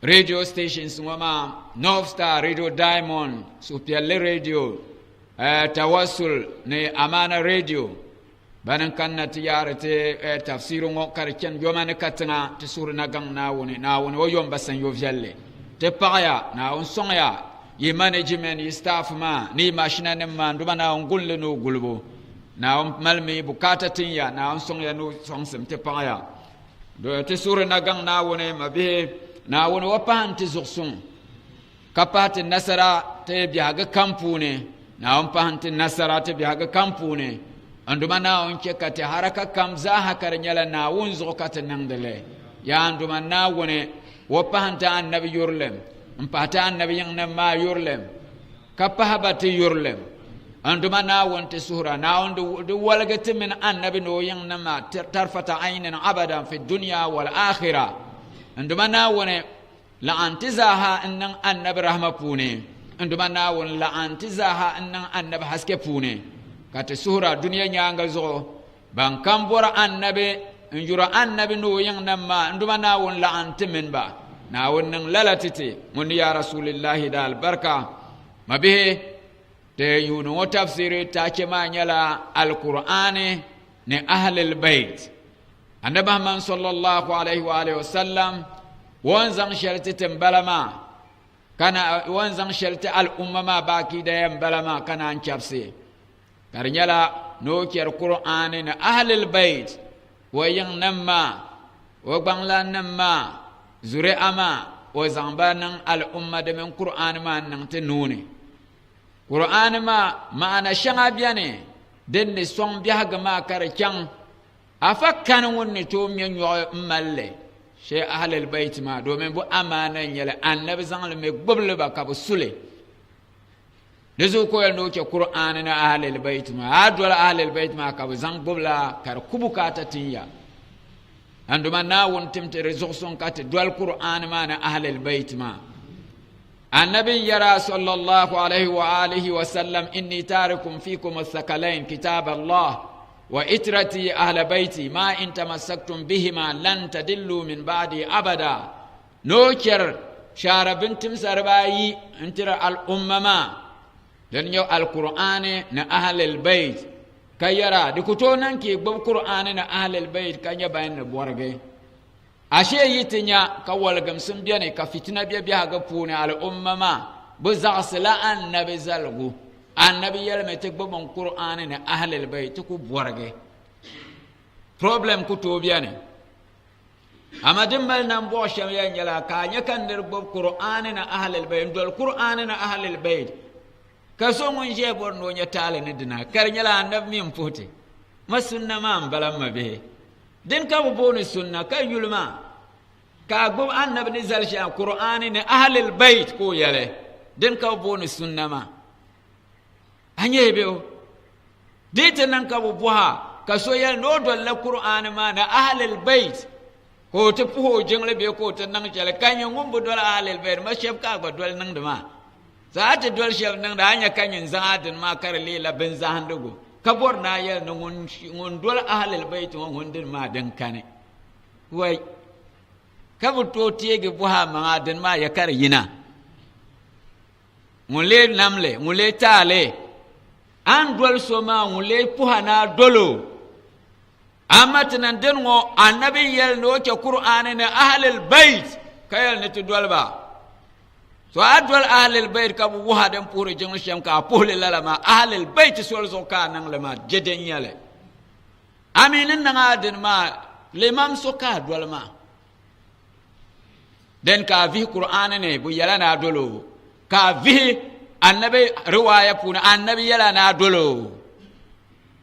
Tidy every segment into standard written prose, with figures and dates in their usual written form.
Radio stations wama North Star Radio Diamond Supialle Radio Tawassul ne Amana Radio banan kanna tiyarate tafsiru ngo karken jomane katna te surna gang na woni wo yomba san yo vialle te paya na on sonya yi management yi staff ma ni machine ne ma nduma na on gulle no gulbo na on malmi bukata tinya na on sonya no songsem te paya do te surna gang na woni mabe na wani wapan ti zuksun kapati nasara te biaga kampune na wapan nasara te biaga kampune anduma na onke kate haraka kamza hakar nyala na wun zukata nangdele ya anduma na wani wapan ta annabi yurlem mpata annabi yang ma yurlem kapahabati yurlem anduma na wonte suhra na ondu walgati min annabi no yang ma tarfata aynan abadan fi dunya wal akhirah anduma na wone la antizaha annan annabi rahma pune anduma na won la antizaha annan annabi haske pune kata sura duniya nyanga zo ban kambora annabi njura annabi no yang namma anduma na won la antimin ba na wonnan lalatite mun ya rasulillahi dal barka mabihe te yunu tafsiri ta ke manyala alqur'ani ne ahli albayt annabi Muhammad sallallahu alaihi wa alihi wasallam wanzan sharti tambalama kana wanzan sharti al umma baki da yambalama kana an chapse karnyala no ker qur'ani na ahli albayt wayan namma wa bangla namma zure ama wa zambanan al umma da min qur'ani ma nan tinuni qur'ani ma ma'ana shanga biyane den ne son biya ga ma karkan afakkan wonni to mi nyo malle she ahlul bait ma domin bu amana yele annabi zangal me gboble ba ka bu sule dezo ko yel no ke qur'an na ahlul bait ma adwala ahlul bait ma ka bu zang gbobla kar kubuka ta tinya anduma na won timte rezorson kat dwal qur'an ma na ahlul bait ma النبي يرى صلى الله عليه وآله وسلم إني تاركم فيكم الثقلين كتاب الله وإترتي أهل بيتي ما إن تمسكتم بهما لن تدلوا من بعدي أبدا نوكر شار بنتم سرباي انتر الأمما لن يو القرآن أهل البيت كيرا دكتونا كي بالقرآن أهل البيت كي يبين بورغي ashe yitinya ka walgam sun biya ne ka fitina biya biya ga pune al ummama bu zagsila annabi zalgu annabi yelme te gbon qur'an ne ahlul bayt ku borge problem ku to biane amadin mal nan bo sham ya nyala ka nya kan der gbob qur'an ne ahlul bayt dol qur'an ne ahlul bayt ka so mun je borno nya tale ne dina kar nyala annab min fote masunna ma balam ma be den ka bo ne sunna ka yulma ka gbob annab ni zal sha qur'an ne ahlul bayt ko yale den ka bo ne sunna ma anye be o dite nan ka bo ha ka so yel no dol la qur'an ma na ahlul bayt ko te puho jengle be ko te nang chale kanyo ngumbu dol ahlul bayt ma chef ka ba dol nang dama zaati dol chef nang da anya kanyin zaatin ma kar lela ben zahandugo kabor na yel no ngun dol ahlul bayt ngun din ma dan kane way kabu to tege buha ma dan ma ya kar yina ngule namle ngule tale an dol soma ngule puha na dolo amatan den ngo annabi yel no ke qur'an ne ahlul bayt kayal ne to dolba so adwal ahlul bayt ka bu hadan pure jeng shem ka pole lalama ahlul bayt sol zo ka nan lama jeden yale aminin nan adin ma limam so ka dolma den ka vi qur'an ne bu yala na dolo ka vi annabi riwaya puna annabi yala na dolo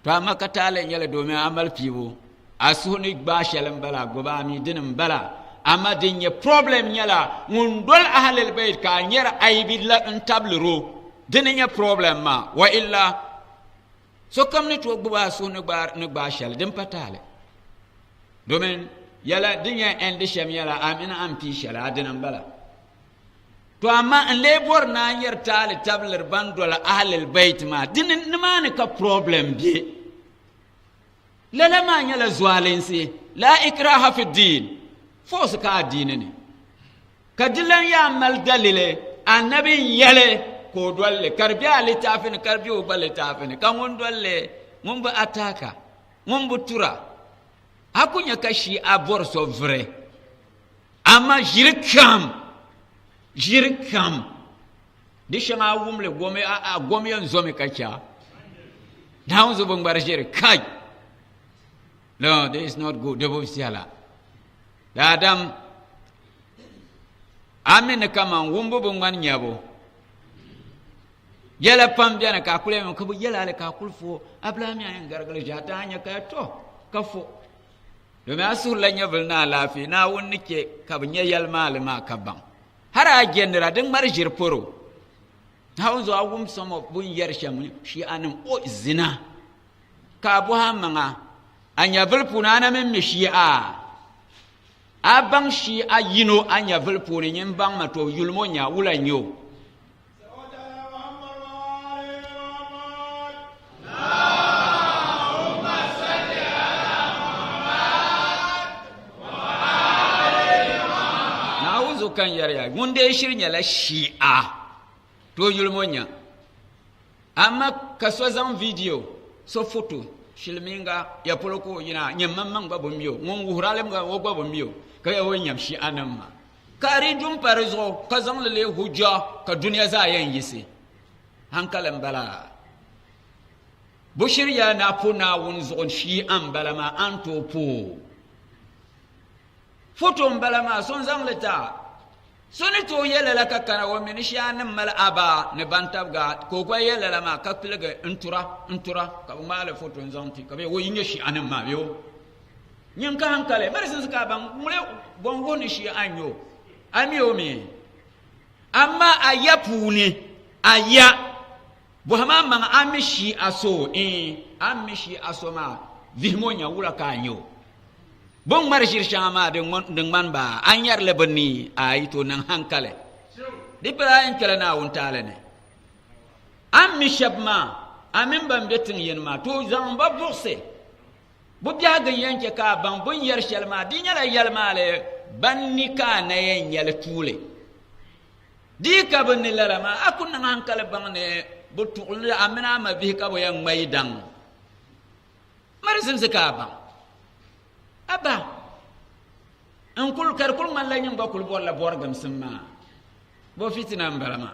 to amma ka tale yele domin amal fiwo asuni ba shalam bala goba mi dinin bala amma din ye problem yala ngun dol ahlul bayt ka nyera aybi la tablero dinin ye problem ma wa illa so kam ni to goba sunu ba shal din patale domin yala din ye endi shem yala amina am fi shala dinin bala to amma an lebor na yer tale tabler bandola ahlul bayt ma dinin nimani ka problem bi lala ma nyala zwalensi la ikraha fi din fos ka dinene kadilan ya mal dalile annabi yele ko dolle karbi ali tafin karbi o balle tafin kan won dolle mun ba ataka mun bu tura akunya kashi abor so vrai amma jirkam dishama wumle gome a gome yon zomi kacha dawo zo bangbar jere kai no this is not good debo siala dadam amen kama wumbo bangman nyabo yala pam biana ka kule mo ko yala le ka kulfo ablami ay gargal jata anya ka to kafo do me asur la nyabal na lafi na wonnike ka bnya yal mal ma kabam hara genra den marjir poro hawzo awum somo bun yersham shi anam o zina ka bu hamanga anya vulpuna na men shi'a abang shi'a yino anya vulpuna nyem bang mato yulmo nya ulanyo kan yarya munde shirnya la shi'a to yulmonya amma kaso zam video so photo shilminga ya poloko yina nyamman ba bomyo ngon huralem ga wo ba bomyo ka ya wonyam shi'a namma kari dum parzo ka zam le hujja ka duniya za yan yisi hankalan bala bushir ya na puna won zon shi'an bala ma anto po photo bala ma son zam leta soni to yele la ka kana wo min shanan mal aba ne bantabga ko ko yele la ma ka pilga intura ka ma le foto nzanti ka be wo yinye shi anan ma yo nyin ka hankale mari sun ka ban mule bongo ni shi anyo amiyo mi amma ayapuni aya bo hama man amishi aso amishi aso ma vihmonya wula ka anyo bon marjir shama de man ba anyar le bani ay to nan hankale di ibrahim kala na won talane am mi shabma amin ban betin yen ma to zan ba burse bu biya ga yanke ka ban bon yar shalma di nyala yalma le banni ka na yen yal tule di ka ban ni la ma akun nan hankale ban ne bu tuul amina ma bi ka bo yang maidan marizin zakaba aba an kul kar kul man la nyum bakul bolla borgam simma bo fitina mbarama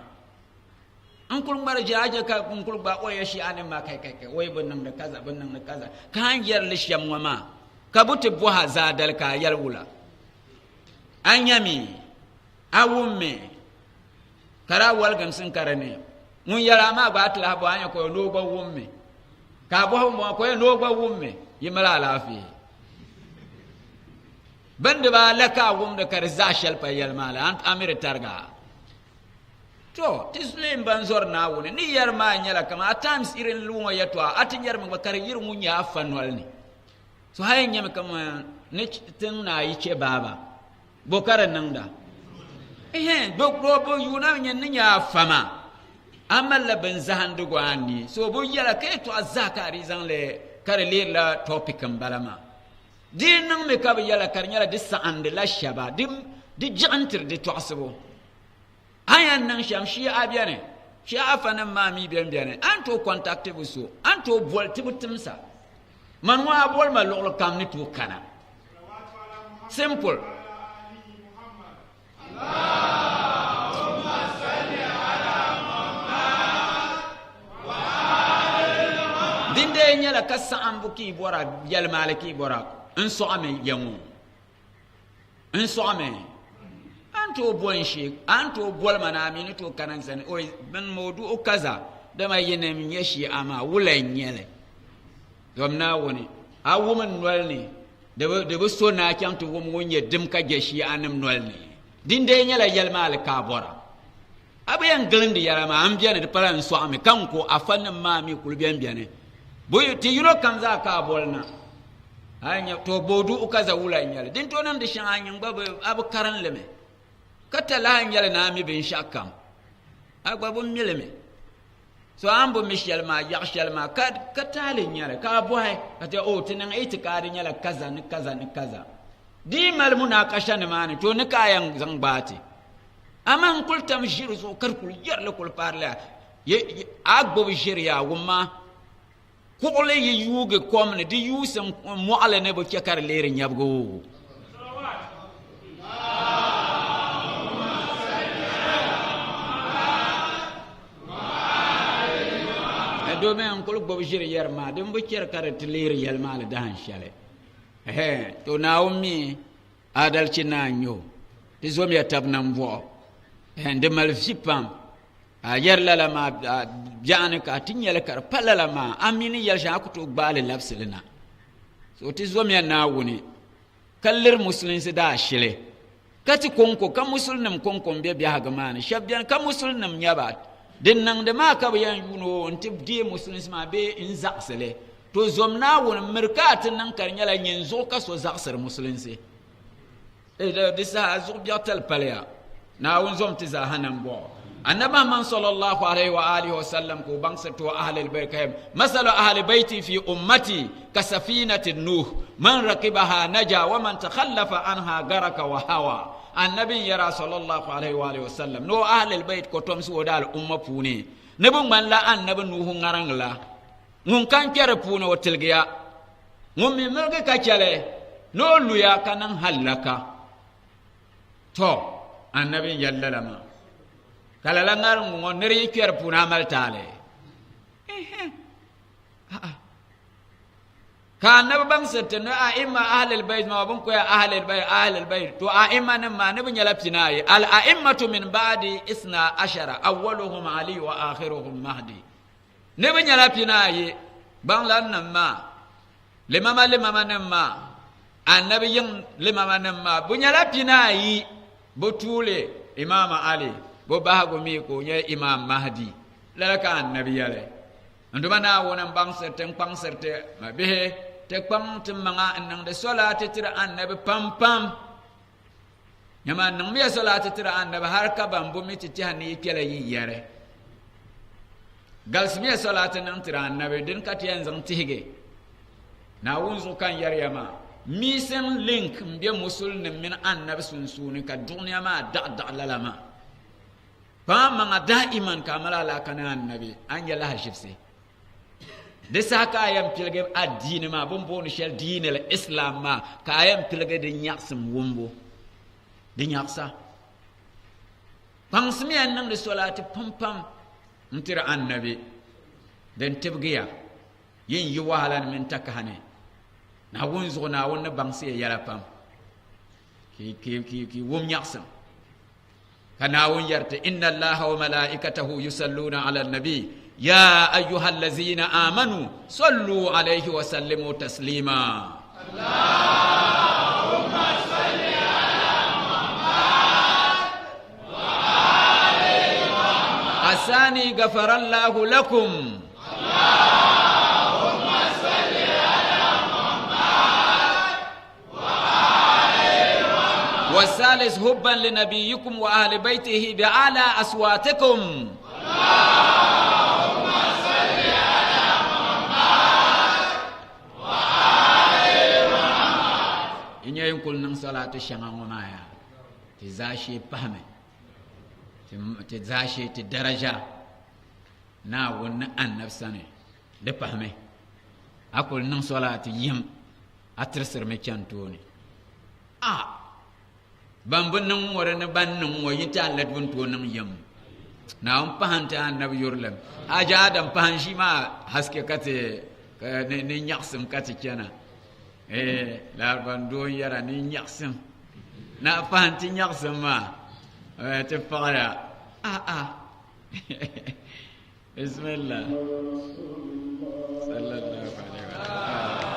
an kul mbar jaja ka kun kul ba o ya shi anin ma kai wai bin nan da kaza ka han yar lisham wa ma ka buti buha zadal ka yar wula an yami awumme kara walgam sun karane mun yara ma ba tla bo anya ko no ba wumme ka bo mo ko no ba wumme yimala lafi bande ba laka wumde kar zashal pa yal mala ant amir targa to tislim banzor na woni ni yar ma nyala kama at times irin lumo yatwa at yar ma kar yir mun ya fanwal ni so hay nyam kama ne tin na yi ce baba bo kar nan da bo yuna nyen ni ya fama amal la ben zahan du gwani so bo yala kay to azakari zan le kar le la topic balama din nang me ka yala kar nyala di sa'and la shaba di jantir di to'sabo ayan nang sham shi abiane shi afana mami biane anto contacte bu so anto bol tibutimsa man wa bol ma lol kam ni tu kana simple Allahumma salli ala Muhammad wa ali dinde nyala ka sa'ambu ki bora yal maliki bora انسو امي يمو انسو امي انتو بوين شيك انتو بول منامي نتو كانان سن او من موضوع كذا دما ينم يشي اما ولا نيله دومنا وني a woman nolni de bu sona kyantu wom wonye dim ka geshi anam nolni dinde nyala yalma al kabora abayan glindi yarama ambiane de paran so ame kanko afanna mami kulbian biane boy ti yuro kanza ka bolna anya to bodu ukaza wula nyala din to nan de shanyin babu abu karan leme katala nyala na mi bin shakam agbabu mileme so ambo michel ma yaxel ma katale nyala ka boy ate o tinan itikadi nyala kaza ni kaza di mal munakasha ne mani to ni kayan zangbati aman kultam jiru so karkul yarle kul parla ye agbo jiria wuma kole ye yuge komne di yusam mo ala ne bo kekar lere nyabgo do men kul bo jiri yerma dem bo ker karat lere yel mal dan shale to naomi adal cinanyo ti zomi atabnam vo de mal fipam yerla la ma jani ka tinyel kar palala ma amini yel ja kutu gbale lapsilina so ti zomi na woni kallir muslimin si da shile kati konko ka muslimin konko be biya ga mani shabyan ka muslimin nyaba din nan de ma ka yan yuno onti die muslimin ma be in zaksele to zomna woni mirkatin nan kar nyala nyenzo ka so zaksar muslimin si de disa azubyatal palya na won zomti za hanan bo annaba man sallallahu alaihi wa alihi wa sallam ko bangsato ahli albayt kayam masalu ahli bayti fi ummati ka safinati nuh man rakibaha naja wa man takhallafa anha garaka wa hawa annabi yara sallallahu alaihi wa alihi wa sallam no ahli albayt ko tom so dal umma puni ne bu man la annabi nuh ngarangla ngun kan kere puni o tilgiya ngum mi merge ka chale no luya kanan halaka to annabi yallalama kala la ngar ngo neri kyer puna mal tale ka na bang setna a imma ahli albayt ma bun ko ya ahli albayt to a imma nan ma ne bunya laptinai al a'immatu min ba'di 12 awwaluhum ali wa akhiruhum mahdi ne bunya laptinai bang lan nan ma limama nan ma annabi yin limama nan ma bunya laptinai botule imama ali bo bahago mi ko nya imam mahdi lalaka annabi yale nduma na wonan bang certain pang certe ma be te pang timanga nang de salati tira annabi pam nyama nang mi salati tira annabi har ka bambu mi ti hani kele yi yare gals mi salati nang tira annabi din kat yan zang tige na wunzu kan yar yama misen link mbe musulmin min annabi sunsuni ka dunya ma da lalama فما دائما كاملا لا كان النبي ان يلا شفسي دسا كايام بيلغ الدين ما بومبون شل دين الاسلام ما كايام بيلغ دي نياكسم وومبو دي نياكسا بانسمي ان نم صلاه بام ntira annabi den tibgiya yin yi wahalan min takahane na wun zo na wun bang se yala pam ki wum nyaksam kana wun yarta inna allaha wa malaikatahu yusalluna ala nabi ya ayyuhallazina amanu sallu alayhi wa sallimu taslima allahumma salli ala muhammad wa ali muhammad asani ghafarallahu lakum والثالث حبا لنبيكم وأهل بيته بأعلى أصواتكم اللهم صل على محمد وآل محمد إن يكون نن صلاة الشمامونايا تزاشي بهمه تزاشي تدرجة نا ون النفسانه لبهمه أقول نن صلاة يم أترسر مكانتوني bambun nan wara na ban nan wa yita ladbun to nan yam na on pahanta annabi yurlam aja adam pahan shi ma haske kate ne nyaksim kate kenan la ban do yara ni nyaksim na pahanti nyaksim ma te fara bismillah sallallahu alaihi wa sallam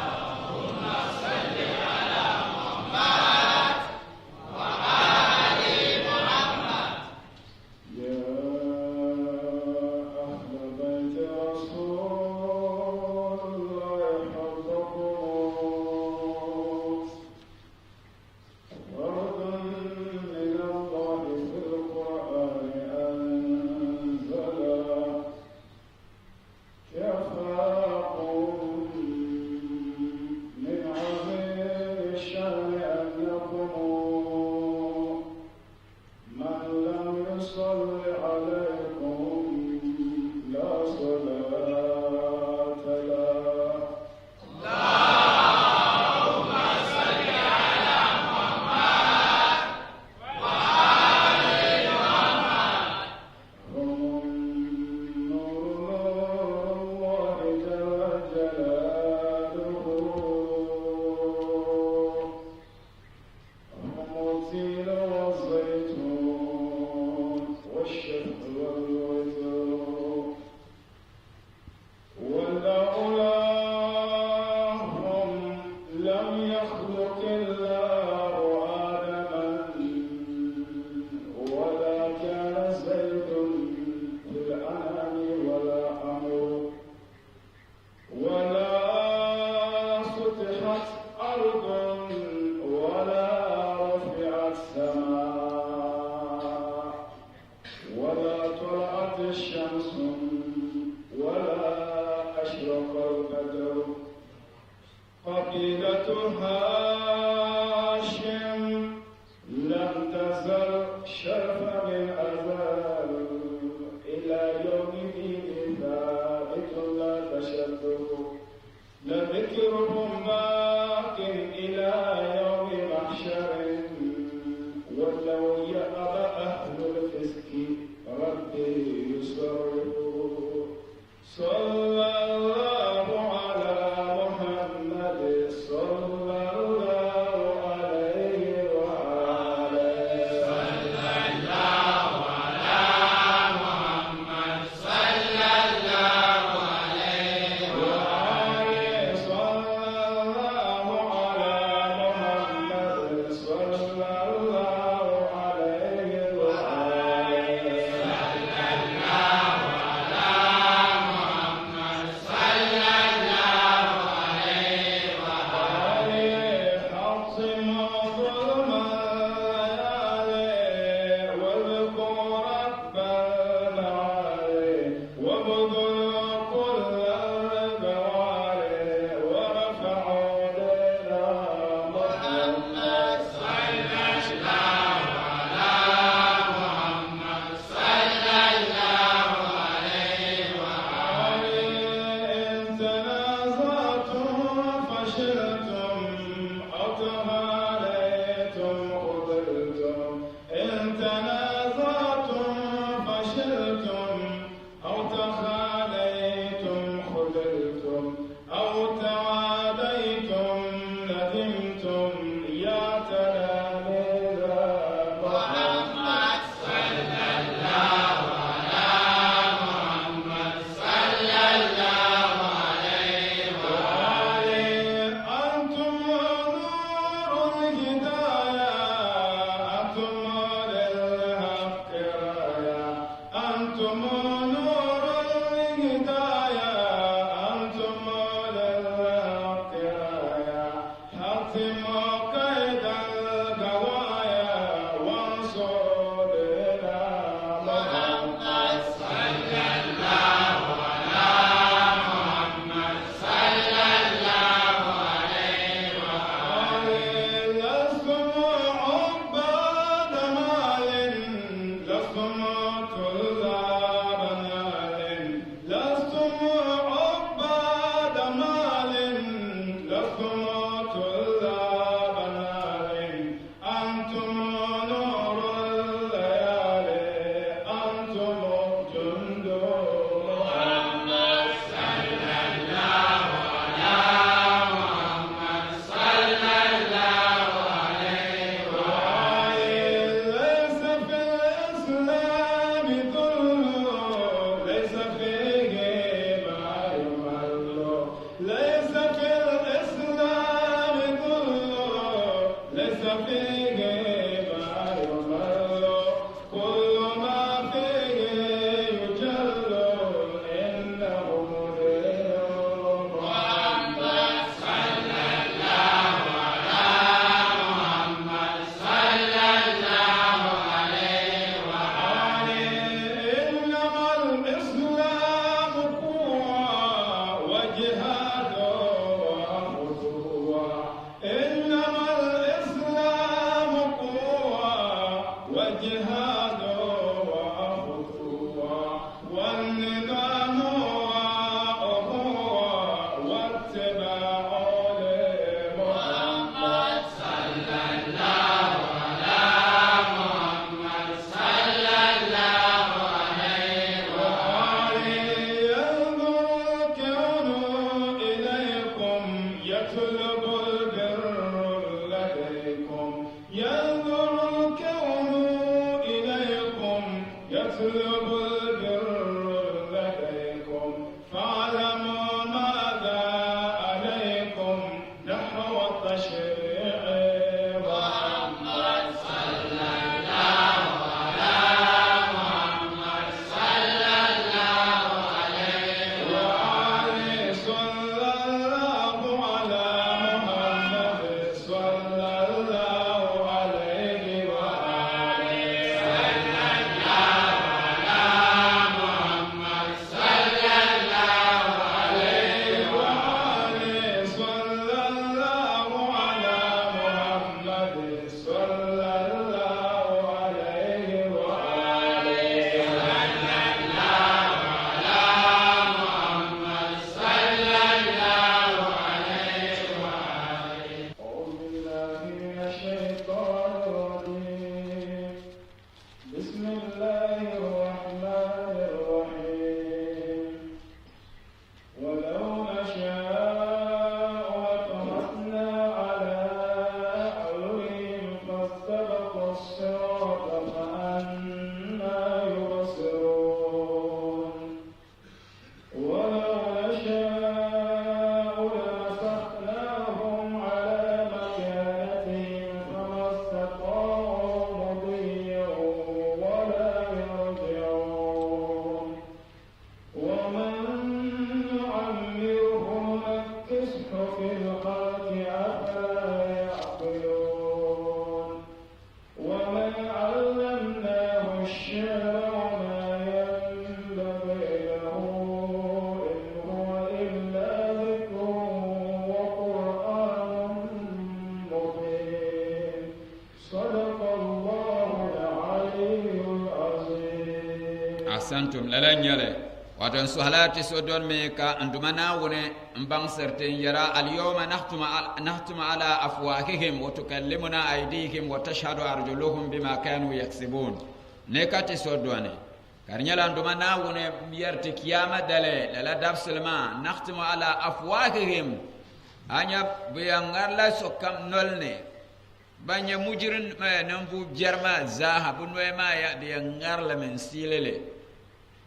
Santum lalanyale watan suhalati sodon me ka andumana wone mbang certain yara al yawma nahtuma ala afwahihim wa tukallimuna aydihim wa tashhadu arjuluhum bima kanu yaksibun ne kati sodone karnyala andumana wone yarti kiyama dale la dabsulma nahtuma ala afwahihim anya biyangarla sokam nolne banya mujrin nambu jarma zahabu noema ya biyangarla men silele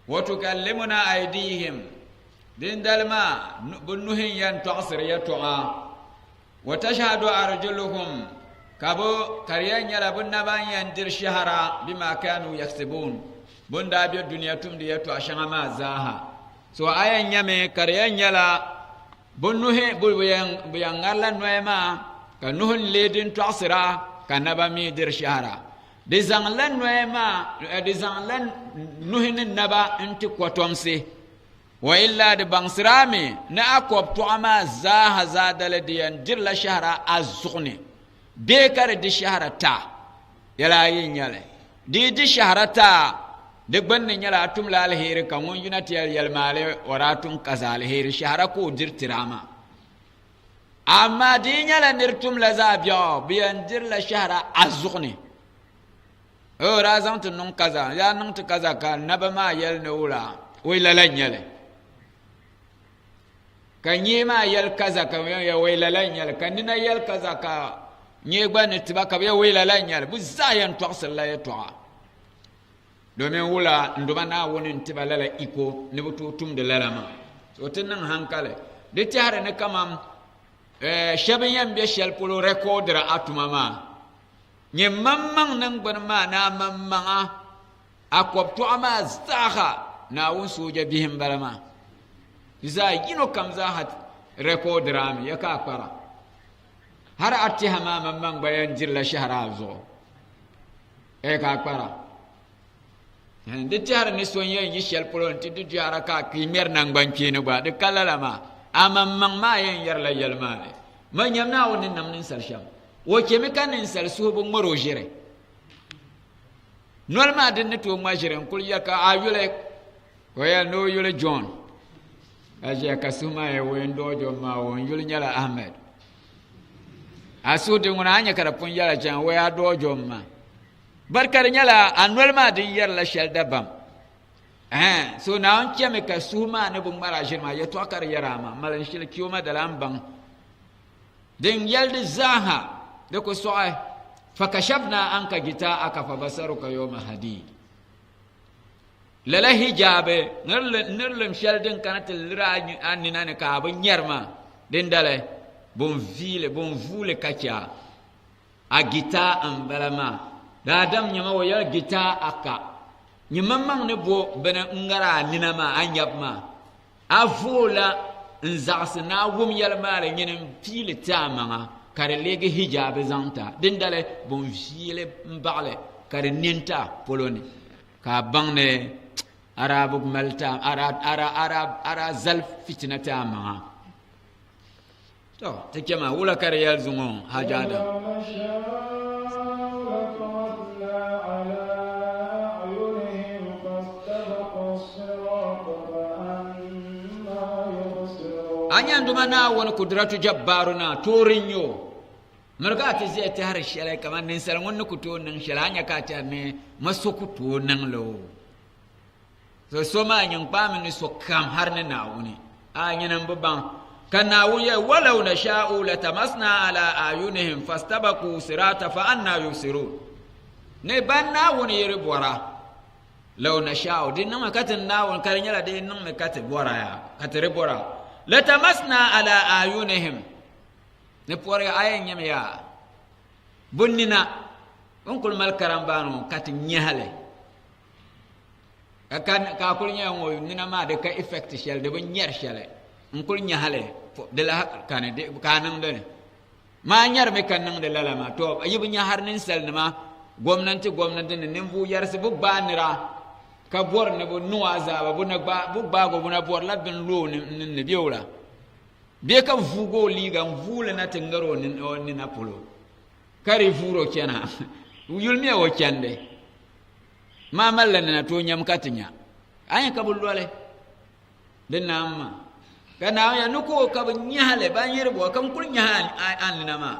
وتكلمنا أيديهم دين دلما بنوهن ينتعصر يتعا وتشهد أرجلهم كابو كريان يلا بنبان يندر شهرا بما كانوا يكسبون بن دابي الدنيا تمدي يتعا شغما زاها سو آيان يمي كريان يلا بنوهن بيانغالا نويما كنوهن ليدين تعصرا كنبا ميدر شهرا de zanglan noema de zanglan nuhin naba inti kwatomse wa illa de bangsrami na akop to ama zaha zadala diyan dirla shahra azghni be kar di shahra ta yala yin yale di shahra ta de gbanne nyala tum la alheri kan won yunati yal male waratun kazal heri shahra ko dirtirama amma di nyala nirtum la zabyo biyan dirla shahra azghni o razan tun nun kaza ya nun tu kaza ka naba ma yel ne wula wai lalan yele kan yi ma yel kaza ka ya wai lalan yele kan nina yel kaza ka nye gba ne tiba ka ya wai lalan yele bu zayan to sala ya to domin wula nduma na woni tiba lala iko ne butu tum de lalama so tin nan hankale de tare ne kamam shaban yan be shel polo recordera atuma ma nye mamman nan gban ma na mamman a kwabto ama zaha na wun soja bihim balama za yino kam za hat record rami ya ka kwara har atti hama mamman bayan jirla shahara zo e ka kwara ndi jar ni so yen yi shel polon ti du jara ka ki mer nan banki ni ba de kalala ma amamman ma yen yarla yalmale man yamna wonin namnin salsham wo kemi kanin sal subu moro jire normal den ne to ma jire kul yaka ayule waya no yule john aje kasuma e wendo jo ma won yule nyala ahmed asude ngona anya kara pun yala jan waya dojo ma barkar nyala anwal ma din yar la shel dabam so na on kemi kasuma ne bu mara jirma ya to kar yarama malan shil kiyoma dalam bang den yalde zaha da ku so'ai fakashafna anka gita'aka fabasaruka yawma hadid lala hijabe nirlim sheldin kanata lira annina ne ka abun yarma din dale bon vule kacha a gita an balama da adam nyama waya gita aka nyamman ne bo bana ngara nina ma anyabma afula nzaxna wum yalmare nyinin fili tamanga kare lege hijabe zanta din dale bon vile mbagle kare ninta poloni ka bangne arabu malta ara zal fitnata ma to tekema wala kare yalzungo hajada anyan dumana wani kudratu jabbaruna torinyo marga ta zai ta har shele kamar nin sal wonni kuto nan shalanya ka ta ne maso kuto nan lo so ma nyin pa min so kam har ne na wuni anyan nan buban kana wuye walau na sha'u la tamasna ala ayunihim fastabaku sirata fa anna yusiru ne ban na wuni yiri bora law na sha'u din nan makatin na won karin yala din nan makatin bora ya katire bora la tamasna ala ayunihim ne pore ayen nyame ya bonnina on kul mal karambano kat nyahale ka kul nyango nina ma de ka effect shel de bo nyer shele on kul nyahale de la kane de kanan de ma nyar me kanan de la ma to ayibu nyahar nin sel ma gomnanti ne nimbu yarse bu banira ka bor ne bo nuaza ba bu na ba bu bago bu na bor la bin lo ne biyola be ka vugo liga mvule na tengaro ni na polo kari furo kena yulmi o kende ma malla na to nyam katinya ayin ka bulwale den namma kana ya nuko ka nyale ba yirbo kam kul nyahan an na ma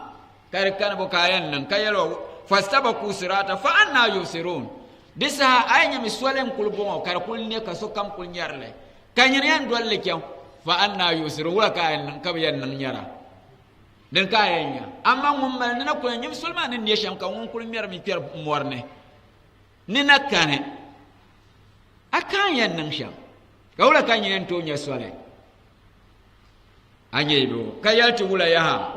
kari kan bo kayan nan kayalo fastabaku sirata fa anna yusirun disa aynya miswalem kul bo kar kul ne ka so kam kul nyarle kanyen dolle kyaw fa anna yusiru wala kayan nan kabiyan nan nyara den kayan ya amma mun mal na ko nyim sulman ne sham kan won kul mer mi per morne ni nakane akan yan nan sham kawla kan yen to nya swale anye do kayal tu wala ya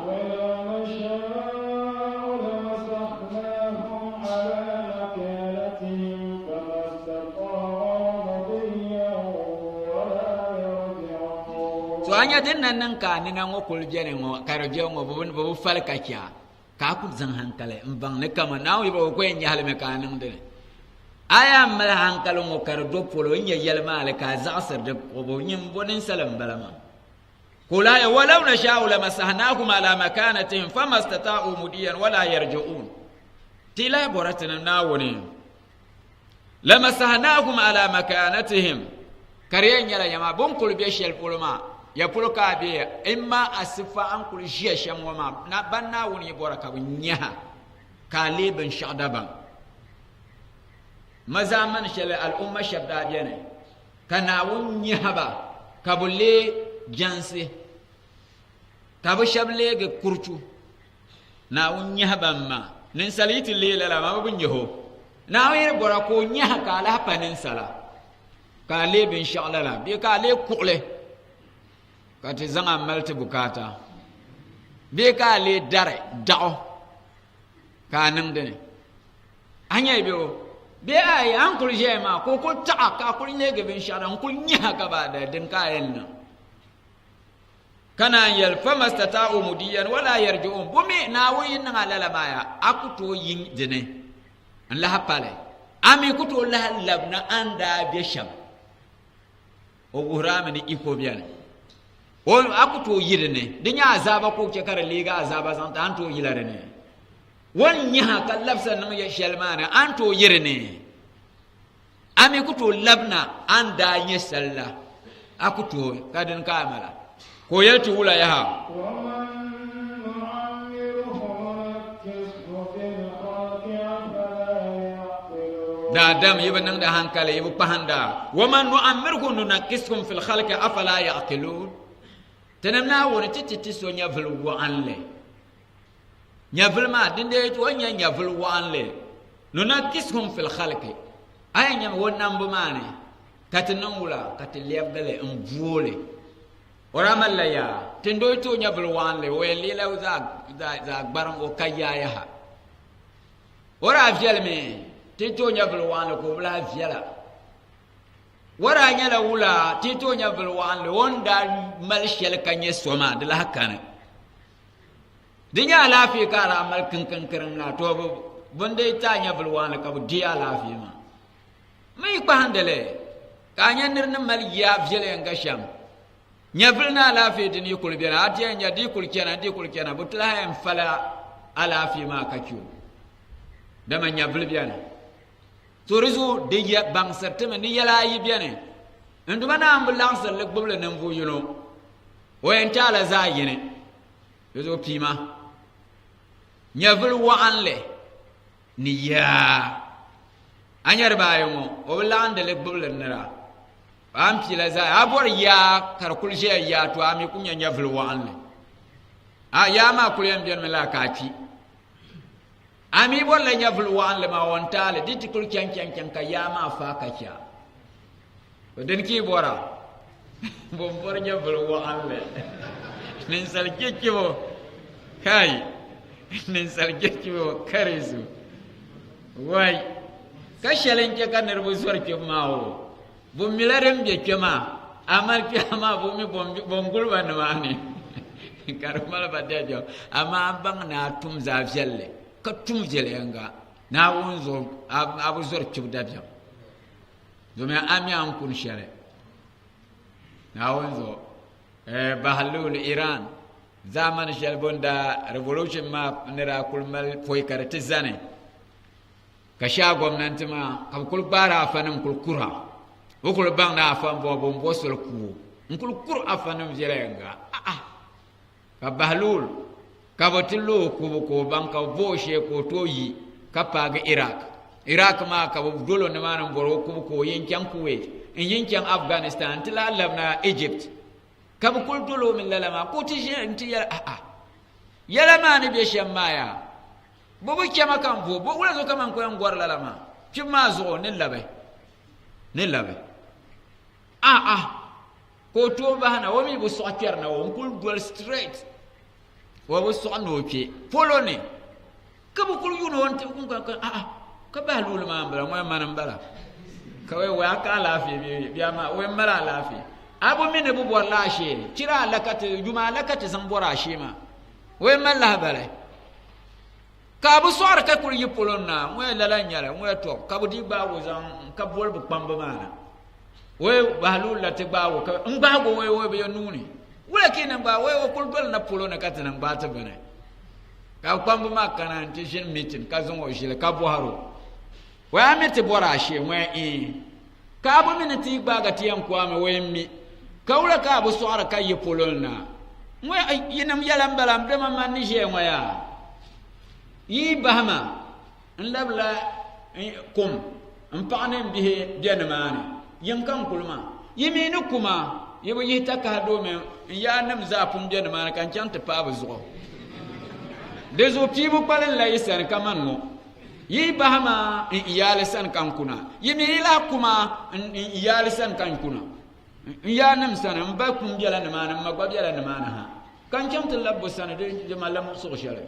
so anya den nan ka ni nan ngokul jene ngo karaje ngo bo fal ka kya ka ku zan hankale mbang ne kama nawo ibo ko en yahale me ka nan de aya mal hankalo ngo kar do polo nya yelma ale ka zasar de ko bo nyim bonin salam balama kula ya walau na sha'u lamasahnakum ala makanatihim famastata'u mudiyan wala yarji'un tila boratna nawoni lamasahnakum ala makanatihim kariyan yala yama bon kul be shel poloma ya poloka be imma asifa an kul jiya shamwa na banna woni boraka nya ka leben shadaban mazaman shel al umma shabdadiyane kana won nyaba kabulle jansi tabu shable ge kurchu na won nyaban ma nin saliti lela la ma bun yeho na wayre bora ko nya ka la panin sala ka leben shadala be ka le kule kati zanga malti bukata be ka le dare dao ka nan de anya biyo be ay an kul jema ko ko ta ka kul ne ge bin shara kul nya ka ba da din ka yen kana yal famastata'u mudiyan wala yarji'un bumi na wuyin na lala baya akuto yin dine Allah pale ami kuto la labna anda be sham o burama ni iko biyan o akuto yidne dinya azaba ko ke kare liga azaba san ta anto yilare ne won nya ka labsa nan ya shalmana anto yirne ami kuto labna anda nya salla akuto kadin kamala ko yati wula yaha da dam yiba nang da hankale yiba pahanda waman nu'ammirhu nunakiskum fil khalqi afala yaqilun tanamna wona titi so nyavul wa anle nyavul ma dinde to nya nyavul wa anle nunakiskum fil khalqi aynya wonam bu mane katinan wula katiliyab dale mvuole ora mallaya tindo to nyavul wa anle we lila za gbaram o kayaya ha ora fialme tito nyavul wa anle ko bla fiala wara nyala wula tito nyavul wa anle wonda mal shel kanye soma de la hakane dinya lafi kara mal kankan karam na to bonde ta nyavul wa anle ka dia lafi ma mai pa handele ka nyanir na mal ya fiale ngasham nyavul na lafi din yikul biya atiya nya di kul kena butla en fala alafi ma kachu dama nyavul biya torizo de ya bang certame ni yala yi biene nduma na ambulance le gbole nan vo yuno o en tala za yene yozo pima nyavul wa anle ni ya anyar bayo mo o lande le gbole nara am pila za abor ya kar kulje ya to ami kunya nyavul wa anle a ya ma kulem bien mela kaci ami bolle nyavul wa anle ma wontale ditikul kyan ka yama fa kacha to den ki bora bom bor nyavul wa anle nin sal kekkibo kai nin sal kekkibo karisu way kashalen ke kan nerbu sorke mawo bom milarem be kema amal kema bom bom gulban mani karmal badejo ama bang na tum za fielle ka tum jelenga na wonzo abu zor cibda biam zome ami an kun shere na wonzo bahalul iran zaman shelbonda revolution ma nera kulmal foy karate zane ka sha gwamnati ma ka kul bara fanin kulkura ukul bang na fan bo bosol ku kul kur afanum jelenga ka bahalul ka botillo ko banka boshe ko toyi ka paga iraq ma ka dolo ne manan goro ko yankan kuwait in yankan afghanistan tila labna egypt ka kul dolo min lalama ko ti inti ya yala mani be shamaya bobo kema kan bo wala zo kaman ko ngor lalama ci ma zo ne labe ko to bahana wami bu sokер na won kul gol straight wa bu sono ke polone ka bu kul yuno wonte kun ka ba lulu ma mbara mo man mbara ka we wa ka lafi biya ma we mara lafi abu mine bu bor la she kira lakati juma lakati san bora she ma we malla bare ka bu sor ka kul yipolona mo la nyala mo to ka bu di ba wo zan ka bol bu pamba mana we bahlul la te ba wo ka ngbago we be nuni wala kina ba we kul dol na polona katana ba ta bane ka pamba makana anti meeting ka zon o shile ka bo haro we amete bora she we ka bu minati ba ga tiyan ko ame we mi ka wala ka bu sor ka yipolona we yinam yalam balam de ma man ni je ya yi bahama nlabla kum mpaane bihe bianamane yankan kulma yiminu kuma yebo yita ka do me ya nam za pum bianamane kan chanta pa buzo dezo pibu palen la yisan kamango yi bahama iyale san kan kuna yimi ila kuma iyale san kan kuna ya nam sana mba kum bianamane magba bianamane ha kan chanta labbo sana de jamalam so shale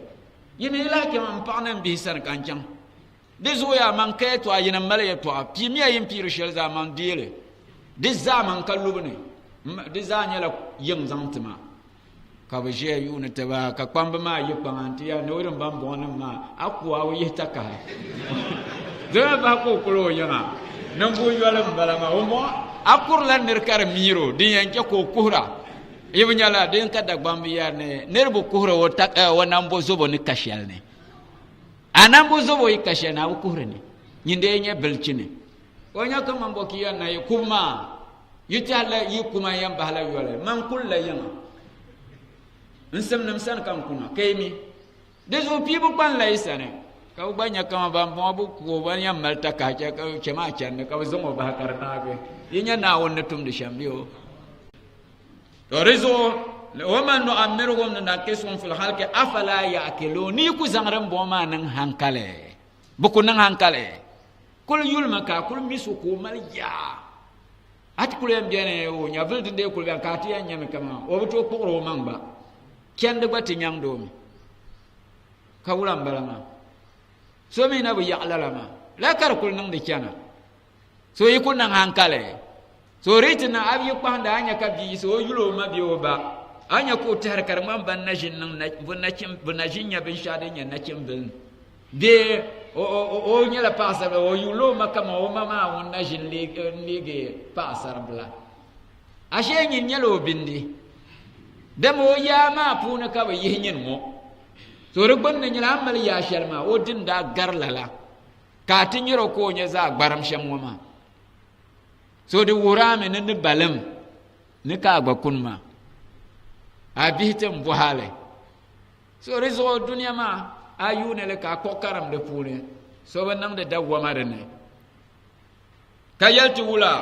yimi ila ke man panan bi san kancham zo ya man kai to ayin mala ya to pi mi ayin pi rishel zaman dile de zaman kallubne de zanyala yin zantima ka ba je yu ne ta ba ka kwamba ma yi kwanti ya no rin ban bon ma akwa wo yi taka de ba ko kuro yana nan bu yolam bala ma o mo akur la ner kar miro din yanke ko kuhra ibn yala din ka da gbambi ya ne ner bu kuhra wo taka wo nan bo zobo ni kashel ne anan bo zobo yi kashel na wo kuhra ne nyinde nye belchine onya kama mboki ya na yikuma yitala yikuma yan bahala yole man kullu yana nsem nam san kam kuna kaymi dezo pibu ban la isane ka ubanya kama bambo bu ko banya malta ka cha ka chema chan ka zongo ba karna be yinya na wonna tum de shambio to rezo wa man no amiruhum na kisum fil khalqi afala ya'qilu ni ku zangram bo ma nan hankale bu ku nan hankale kul yulma ka kul misu ko mal ya at kul yam jene o nya vul de kul ga ka tiya nyame kama o to ko mamba kende bati nyang do mi ka wulam balama so mi na bu ya'lalama la kar kul nang de kana so yi kun nan hankale so ritina abi kwanda anya ka bi so yulo ma bi oba anya ko tar kar man ban najin nan bunajin ya bin shade nya na kimbin de o nyala pasar o yulo ma kama o mama won najin lege pasar bla ashe nyin nyalo bindi demo ya ma puna ka ba yihin mo so rubban nan nyala amal ya sharma o din da garlala ka tin yiro ko nya za gbaram shan wama so de wurame nan ni balam ni ka gba kunma abitem buhale so rezo dunya ma ayune le ka kokaram de pune so banam de dawwa marene kayalti wula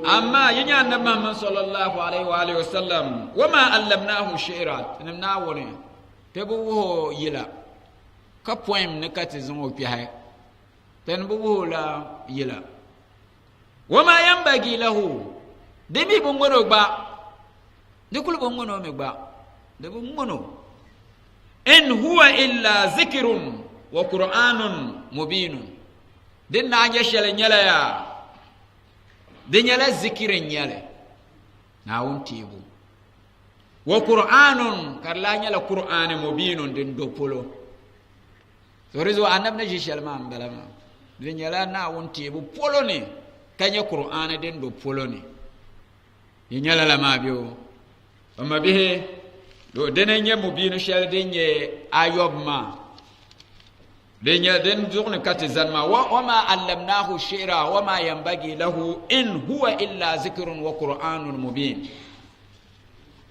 amma yinya annabi Muhammad sallallahu alaihi wa alihi wasallam wama allamnahu shi'ra namna woni tebu wo yila ka poem ne ka tizon o pi hay ten bu wo la yila wama yanbaghi lahu debi bu ngono gba de kul bu ngono me gba de bu ngono in huwa illa zikrun wa qur'anun mubin din na je shele nyala ya de nyala zikirin nyale na wontibu wa qur'anun karla nyala qur'an mubinun din do polo so rezo anab na jishalma balama de nyala na wontibu polo ni kanya qur'an din do polo ni nyala la mabio amma bihe do denenye mubinu shal denye ayob ma denya den journe katizan ma wa ma allamnahu shi'ra wa ma yanbaghi lahu in huwa illa zikrun wa qur'anun mubin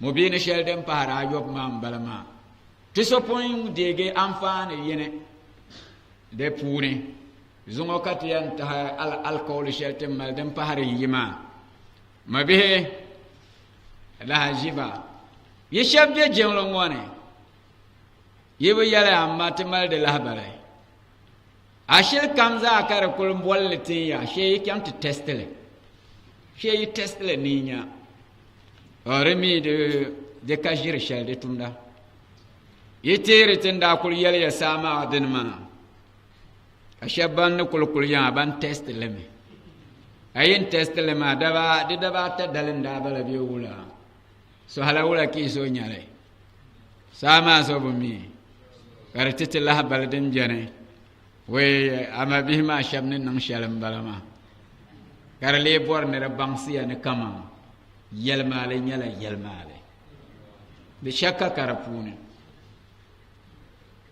mubin shal den para yob ma balama tiso point dege amfane yene de puni zungo katiyan ta alcool shal tem mal den pare yima mabihe la hajiba yeshabje jenlo ngone yebo yale amma temal de lahbare ashir kamza akara kulum bollete ya she yam to testele she testele ninya oremi de kajir shal de tunda yitere tenda kul yale ya sama adin mana ashaban kul ya ban testele me ayin testele ma daba ta dalinda bala bi wula so halawula ki so nyale sama so bumi karatete lah baladin jane we ama bihima shamne nang shalam balama karale bor ne rabangsiya ne kama yelmale nyala yelmale bi shakka karapune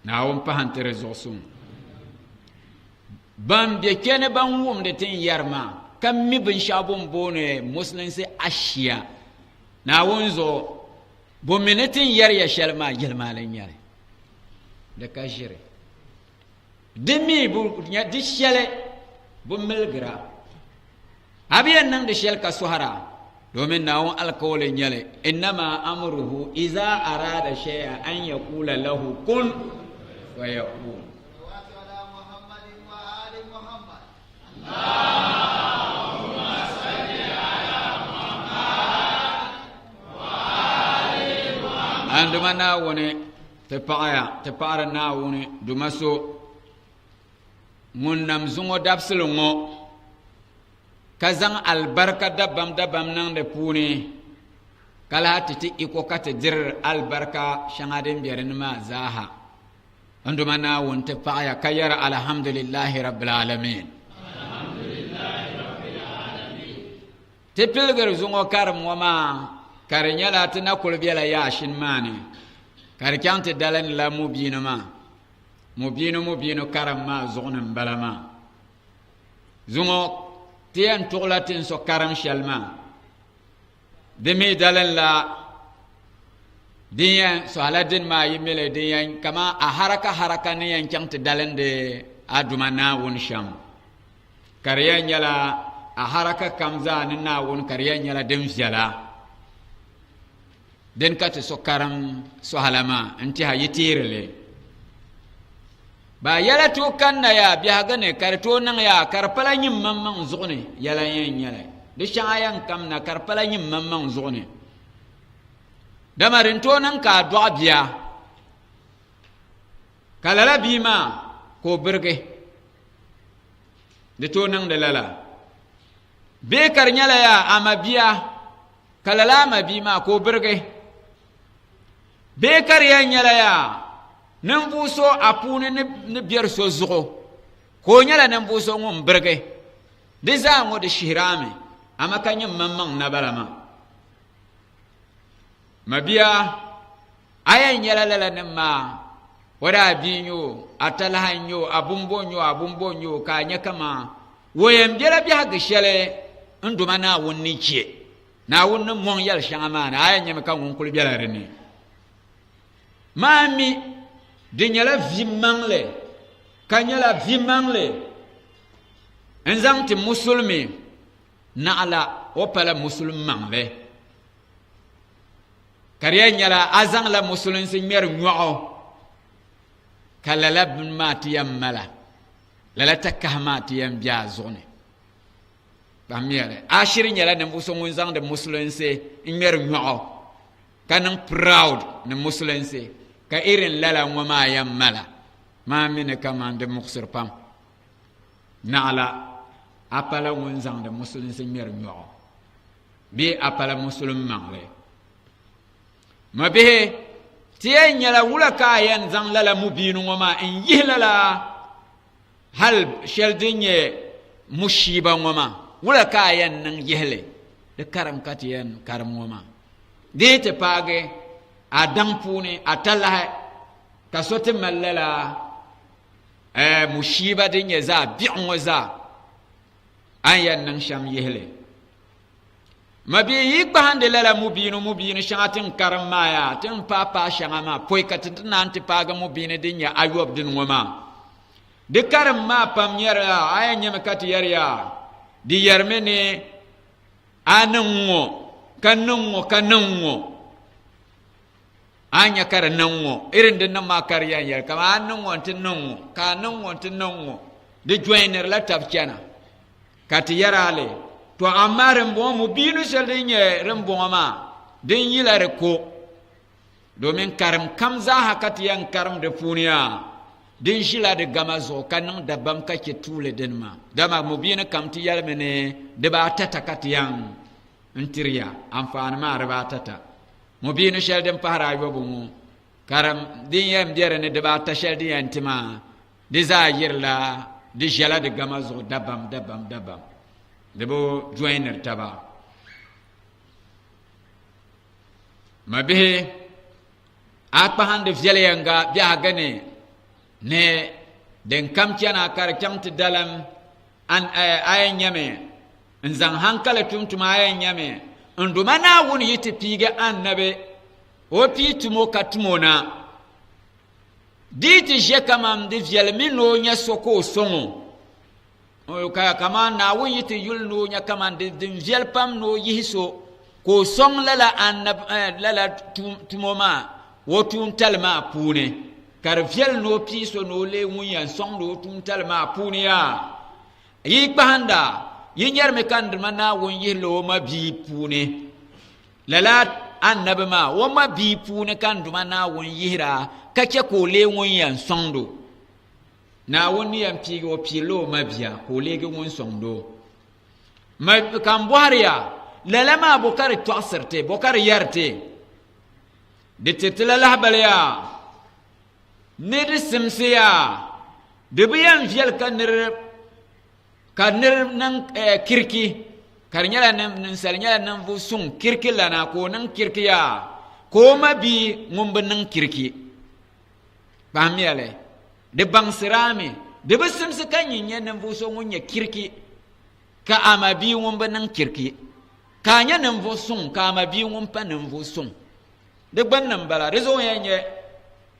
na won pahante rezosum bam de kene ban wum de tin yarma kam mi bin shabon bone muslim se ashiya na wonzo bo menetin yar ya shalma yelmale nyale de kashire demi bu nya di shele bu melgra abiyan nan de shel ka suhara domin nawon alkawle nyale inma amruhu iza arada shay'a an yaqula lahu kun fayakun wa ala muhammadin wa ali muhammad allahumma anduma na woni te paara na woni dumaso mun nam zungo dabsul ngo kazang albarka dabam nang de puni kala titi iko kate dir albarka shangadin biyarin ma zaha anduma na won te paaya kayara alhamdulillahi rabbil alamin te pilgar zungo karam wama karinyala tina kulbiela yashin mani karikante dalan la mubino karam ma zugnan balama zungo tiyan tuglatin so karam shalma demi dalan la diyan so haladin ma yimele diyan kama a haraka ne yan kyante dalan de aduma na won sham kariyan yala a haraka kamza ni na won kariyan yala dem jala den kate so karam so halama anti ha yitirele ba yala to kanna ya biya gane karto nan ya karpala nyim mamman zugune yala yen yala de shayan kam na karpala nyim mamman zugune damarin to nan ka do biya kalala bima ko burge de to nan de lala be kar nyala ya amabiya kalala ma bima ko burge be kar ya nyala ya nan buso apune ne biyar so zugo ko nyala nan buso ngum burge de za ngo de shirame amakanya mamman na balama mabiya ayan nyala lala nemma wada binyo atalahanyo abumbonyo ka nyakama woyem biyara biya gishele nduma na wonni cie na wonni mon yal shangama na ayan nyame kan wonkul biyara rene mami de nyala vimangle kanyala vimangle enzamti musulmi na ala opala musulman le kariya nyala azang la musulun sin mer nyoo kalala bin matiyam mala lala takahmatiyam biazone bamiere ashiri nyala ne musulun zang de musulun se mer nyoo kanang proud ne musulun se ka irin lala ngoma yam mala ma mine kamande muksir pam na ala apala wonzang de musulun se mer nyoo bi apala musulun mangle ma bihe tiye nyala wula kayan zang lala mubinu ngoma in yihlala hal sheldinye mushiba ngoma wula kayan nang yihle de karam katiyan karam ngoma de te page adam puni atalla kasote malala mushiba dinye za bi'un za ayan nang sham yihle mabi yigba hande lala mubinu shangatin karamaya tin papa shangama poikatin nanti paga mubinu dinya ayob din wama de karamma pamyara ayanya makati yarya di yarmene anungo kanungo anya karanungo irin din ma karya yar kama anungo tinungo kanungo tinungo de joiner la tabchana kati yarale to amma rembo mu binu selinye rembo ma den yilare ko domin karam kamza hakati yan karam de puniya den shila de gamazo kanan da bam kake tule den ma dama mu binu kamti yalmene de ba tata katiyan intiriya amfani ma raba tata mu binu shel den fara yobu mu karam din yam dere ne de ba ta shel din yantima de za yirla de jala de gamazo dabam debo joiner taba mabihe akpa hande fiele yanga biya gane ne den kamtiana kar kamti dalam an ayen yame nzang hankala tumtuma ayen yame nduma na woni yiti piga annabe o pitumo katmona diti je kamam de fiele mino nya soko songo o kaya kama na won yiti yulno nya kama de viel pam no yiso ko song lala annab lala tumoma wotun talma pune kar viel no piso no le wunya song do tun talma pune ya yi pahanda yi nyar me kan mana won yilo ma bi pune lala annabi ma wa ma bi puuni kan duma naawun yihira ka che ko le won yan sondo naawun yan piigi o piilo ma biya ko le ge won sondo ma kan bohariya lalama bokar toasirte bokar yarte de tetla lahbalya ned simsiya de biyan fiel kanir nan kirki karnyala nan salnyala nan fu sun kirki lana ko nan kirkiya ko mabi ngumbe nan kirki pamiyale de bangsirame de bisimsi kanyinya nan fu so ngunya kirki ka amabi ngumbe nan kirki kanya nan fu sun ka amabi ngumpa nan fu sun de bannan bala rezo yenye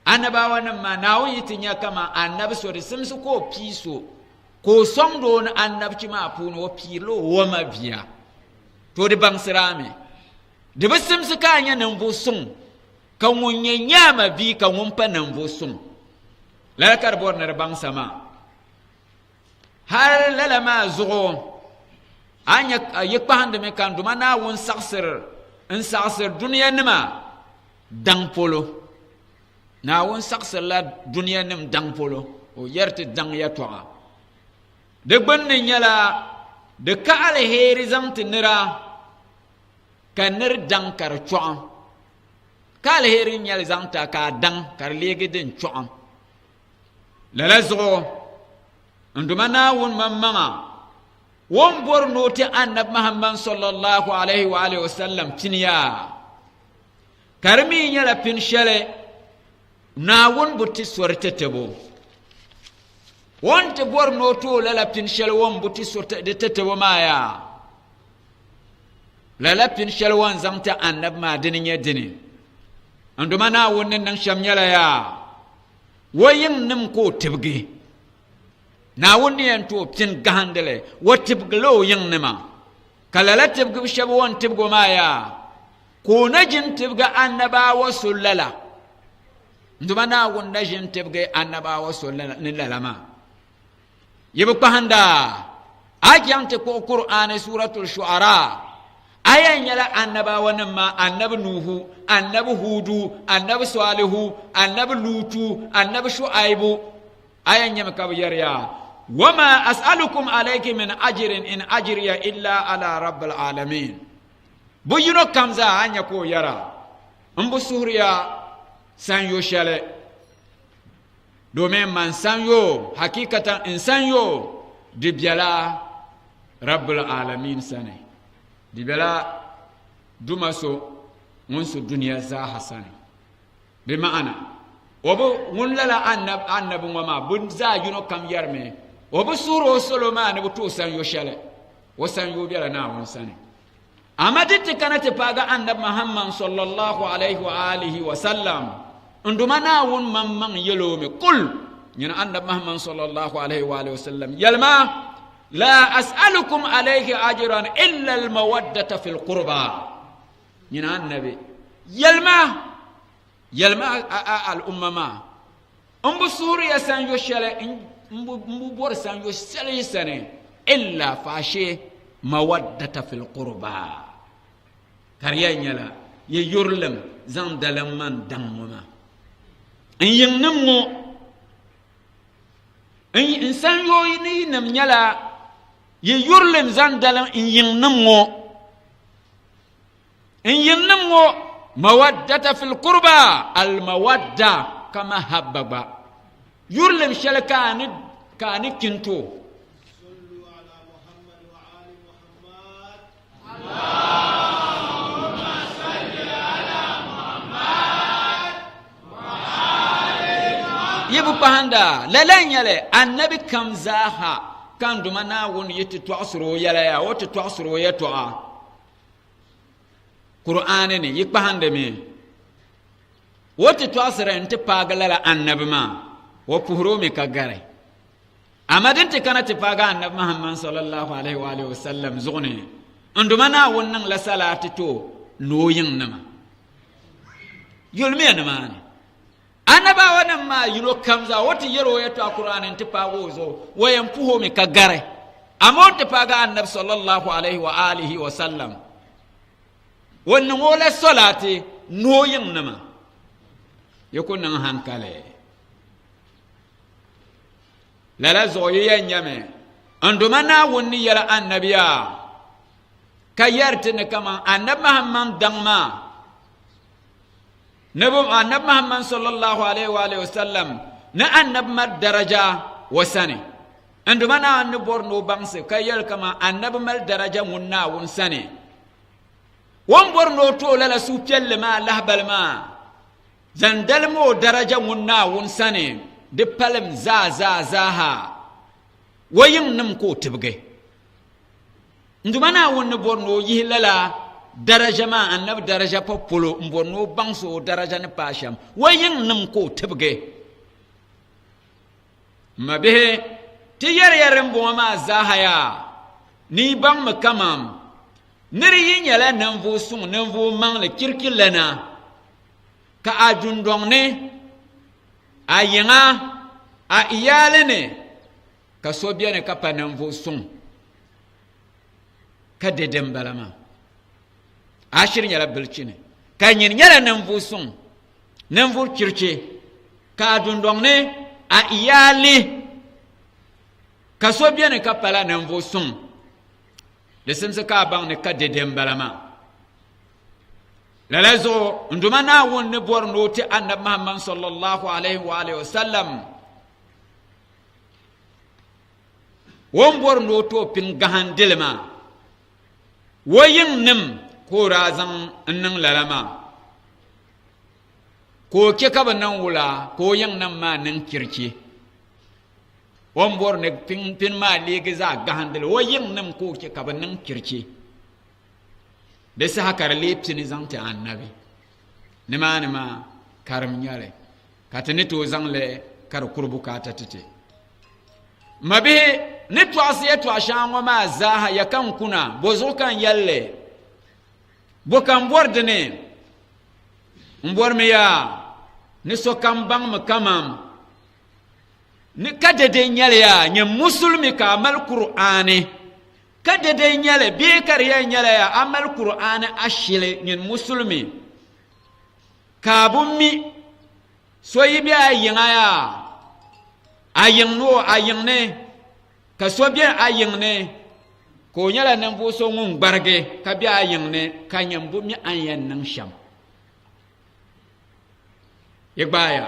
annabawa nan ma nawo yitinya kama annabi so de simsi ko piso ko somdo na annabci ma puno pilo wo mabiya to de bangsirame de bisim su kanya nan bo sun kan wonye nyama bi kan wonpa nan bo sun la karbor na bangsama har lala ma zugo anya yekpa hande me kan duma na won saksir in saksir duniya nima dang polo na won saksir la duniya nim dang polo o yerte dang ya toa de gbanne nyala de ka alheri zamti nira ka nir dang kar cho'am ka alheri nyala zamta ka dang kar lege den cho'am lalazo nduma na won mamma won borno te annab muhammad sallallahu alaihi wa alihi wasallam tiniya karmi nyala pin shale na won butti sorte tebo wonte borno to lalapin shel won buti sorta de tetebo maya lalapin shel won zamta annab ma dinin yedini anduma na wonnen nan shamnyala ya wayin nim ko tibgi na wonni en to tin gahandele wotibglo yin nima kala latibgi shab won tibgo maya ko najin tibga annaba wasullala nduma na won najin tibga annaba wasullala ni lalama yibqa handa ajante ko qur'an suratul shu'ara ayan yala annaba wanma annabi nuhu annabi hudu annabi salihu annabi lutu annabi shu'aibu ayan yama kabyariya wama as'alukum alayki min ajrin in ajriya illa ala rabbil alamin buyino kamza anya ko yara ambu suriya san yo shale domin man san yo hakikatan insan yo dibyala rabbul alamin sane dibyala dumaso munsu duniya za hasane bi ma'ana obo munlala annab ngoma bun za yuno kam yarme obo suro soloma ne buto san yo shale wo san yo biala na won sane amaditti kanate paga annab muhammad sallallahu alaihi wa alihi wa sallam nduma na won mamman yelome kul nyina annab muhammad sallallahu alaihi wa alihi wasallam yalma la as'alukum alayhi ajran illa al mawaddata fil qurba nyina annabi yalma al ummama umbu suriya san yo shale umbu bor san yo shale sane illa fashe mawaddata fil qurba kariya nyala ye yurlam zan dalam man damma in yin nimo in san yoyi ni nam nyala ye yurlem zan dalam in yin nimo mawaddata fil qurba al mawadda kama hababa yurlem shal kani kinto sallu ala muhammad wa ali muhammad allahumma salli ala muhammad yibu pahanda lalanyale annabi kamzaha kan duma na won yitti to asro yala ya wotti to asro yeto a qur'ani ne yipahande me wotti to asra ente pagalala annabi ma wo puhro me kagare amadin te kanati paga annabi muhammad sallallahu alaihi wa alihi wasallam zugni nduma na won nan la salati to noyin nama yulme na mani annaba wannan ma yulo kamza wata yaro ya ta qur'anin ta fago zo wayan puho me kagare amma ta faga annab sallallahu alaihi wa alihi wa sallam wani wala salati noyin nama yakun nan hankale lala zoyi yanyame anduma na wonni yara annabiya kayartine kama annab Muhammad dangma annab Muhammad sallallahu alaihi wa sallam na annab mad daraja wasane anduma na annab borno bangse kayar kama annab mal daraja munna won sane won borno to lala su pelle ma lahbal ma zandal mo daraja munna won sane de palem zaha wayin nam ko tibge ndumana won borno yihilala daraja ma annab daraja popolo borno bangso daraja ne pasham wayin nam ko tibge mabe ti yar bo ma zahaya ni bang makamam niri yinyala nan vu sung nan vu mang le kirkilana ka ajundong ne ayanga a iyale ne ka sobiya ne ka panan vu sung ka dedem balama ashir nyala bilchine ka nyin nyala nan vu sung nan vu kirche ka ajundong ne a iyale ka sobiya ne ka pala nan vu sung le semse ka bang ne ka dedem balama lalazo nduma na won ne borno ti annab Muhammad sallallahu alaihi wa sallam won borno to pin gahandelma wayin nim ko razan nan lalama ko ke ka banan wula ko yin nan ma nan kirki won borno pin ma lege za gahandel wayin nim ko ke ka banan kirki da sa hakar leptini zanta annabi nima karam nyale katani to zangle kar kurbu kata tete mabe ne to asiye to ashanwa ma zaha yakan kuna bozo kan yalle bokan bordene mborme ya ne so kan bang makamam ni kadede nyale ya nya musulmi ka mal qur'ani kadede nyale be kariya nyale ya amal qur'ani ashile nyin musulmi kabummi so yibi ayinga ya ayinno ayinne ka so bi ayinne ko nyala nan bo so ngun barge ka bi ayinne ka nyambu mi ayan nan sham yebaya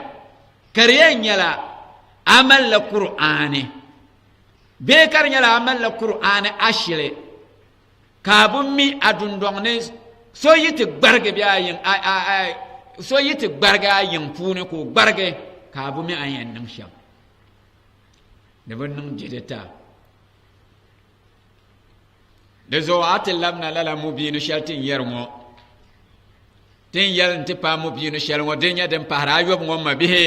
kariya nyala amal la qur'ani be kar nyala amal la qur'ani ashile kabummi adundongne so yiti barge bi ayin so yiti barge ayin pune ko barge kabummi ayan nan sham ne bonnon jedeta de zo atelamna lala mubinu shaltin yermo tin yal ntipa mubinu shalmo denya dem para yob ngomma bihe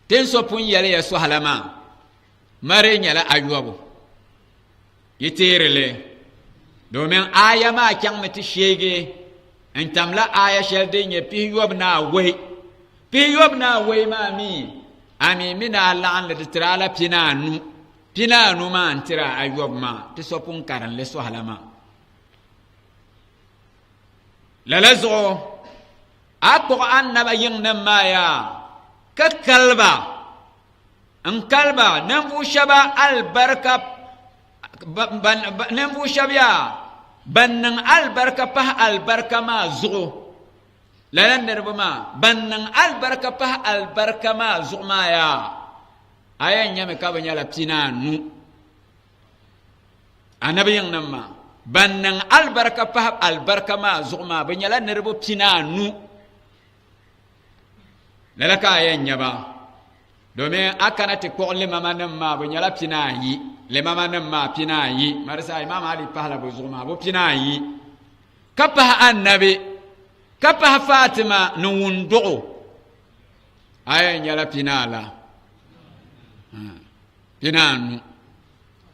tin so pun yale ya so halama mare nyala ayubu yitirele domin aya ma kyan mati shege en tamla aya shelde nye pi yob na we ma mi ami mina la'an le trala pinanu ma antira ayub ma ti so pun karan le so halama lalazo aqo annaba yinna ma ya ka kalba an kalba nan bu shaba albarka nan bu shabya bannan albarka pa albarka ma zugo lalan derbama bannan albarka pa albarka ma zuma ya ayan nyame ka banya la pinanu anabiyin nan ma bannan albarka pa albarka ma zuma banya la nerbo pinanu lalaka ayan nyaba domin akana ti ko le mama nan ma banya la pinayi le mama nan ma pinayi marsa imam ali pahla bo zuma bo pinayi kapa annabi kapa Fatima nuwundo aya nyala pinala pinanu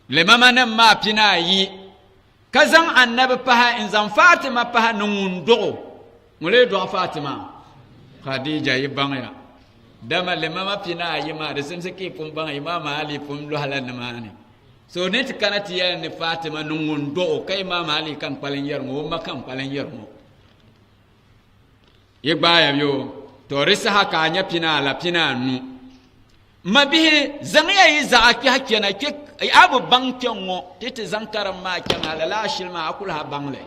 le mama nan ma pinayi kazan annabi paha inzan Fatima paha nuwundo mule do Fatima Khadija yibanga dama le mama pinayi ma da sun sake pun banga imam Ali pun lo halan mani so ne ti kana ti ya ne Fatima nungun do kai ma mali kan palen yar mo ma kan palen yar mo ye gba ya yo to risa haka nya pina la pina nu mabihi zamiya yi za aki hakena ke abu banken mo tete zankaram ma kan ala la shilma akul ha bangle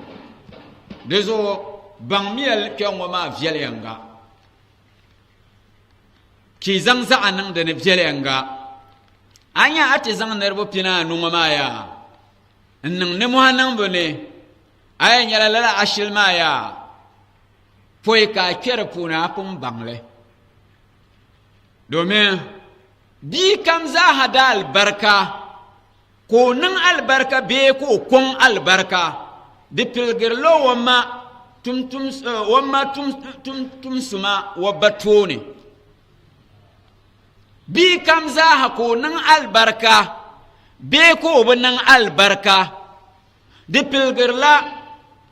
dezo bang miel ke mo ma viel yanga ki zang za anan da ne viel yanga anya ate zang nerbo pina nu ma ya nan ne mo hanan bone ay nyala la ashilma ya foi ka kere puna pun bangle domin bi kam za hada albarka ko nan albarka be ko kon albarka de pilgirlo wamma tum suma wa batone bi kam za ha ko nan albarka be ko nan albarka de pilgirla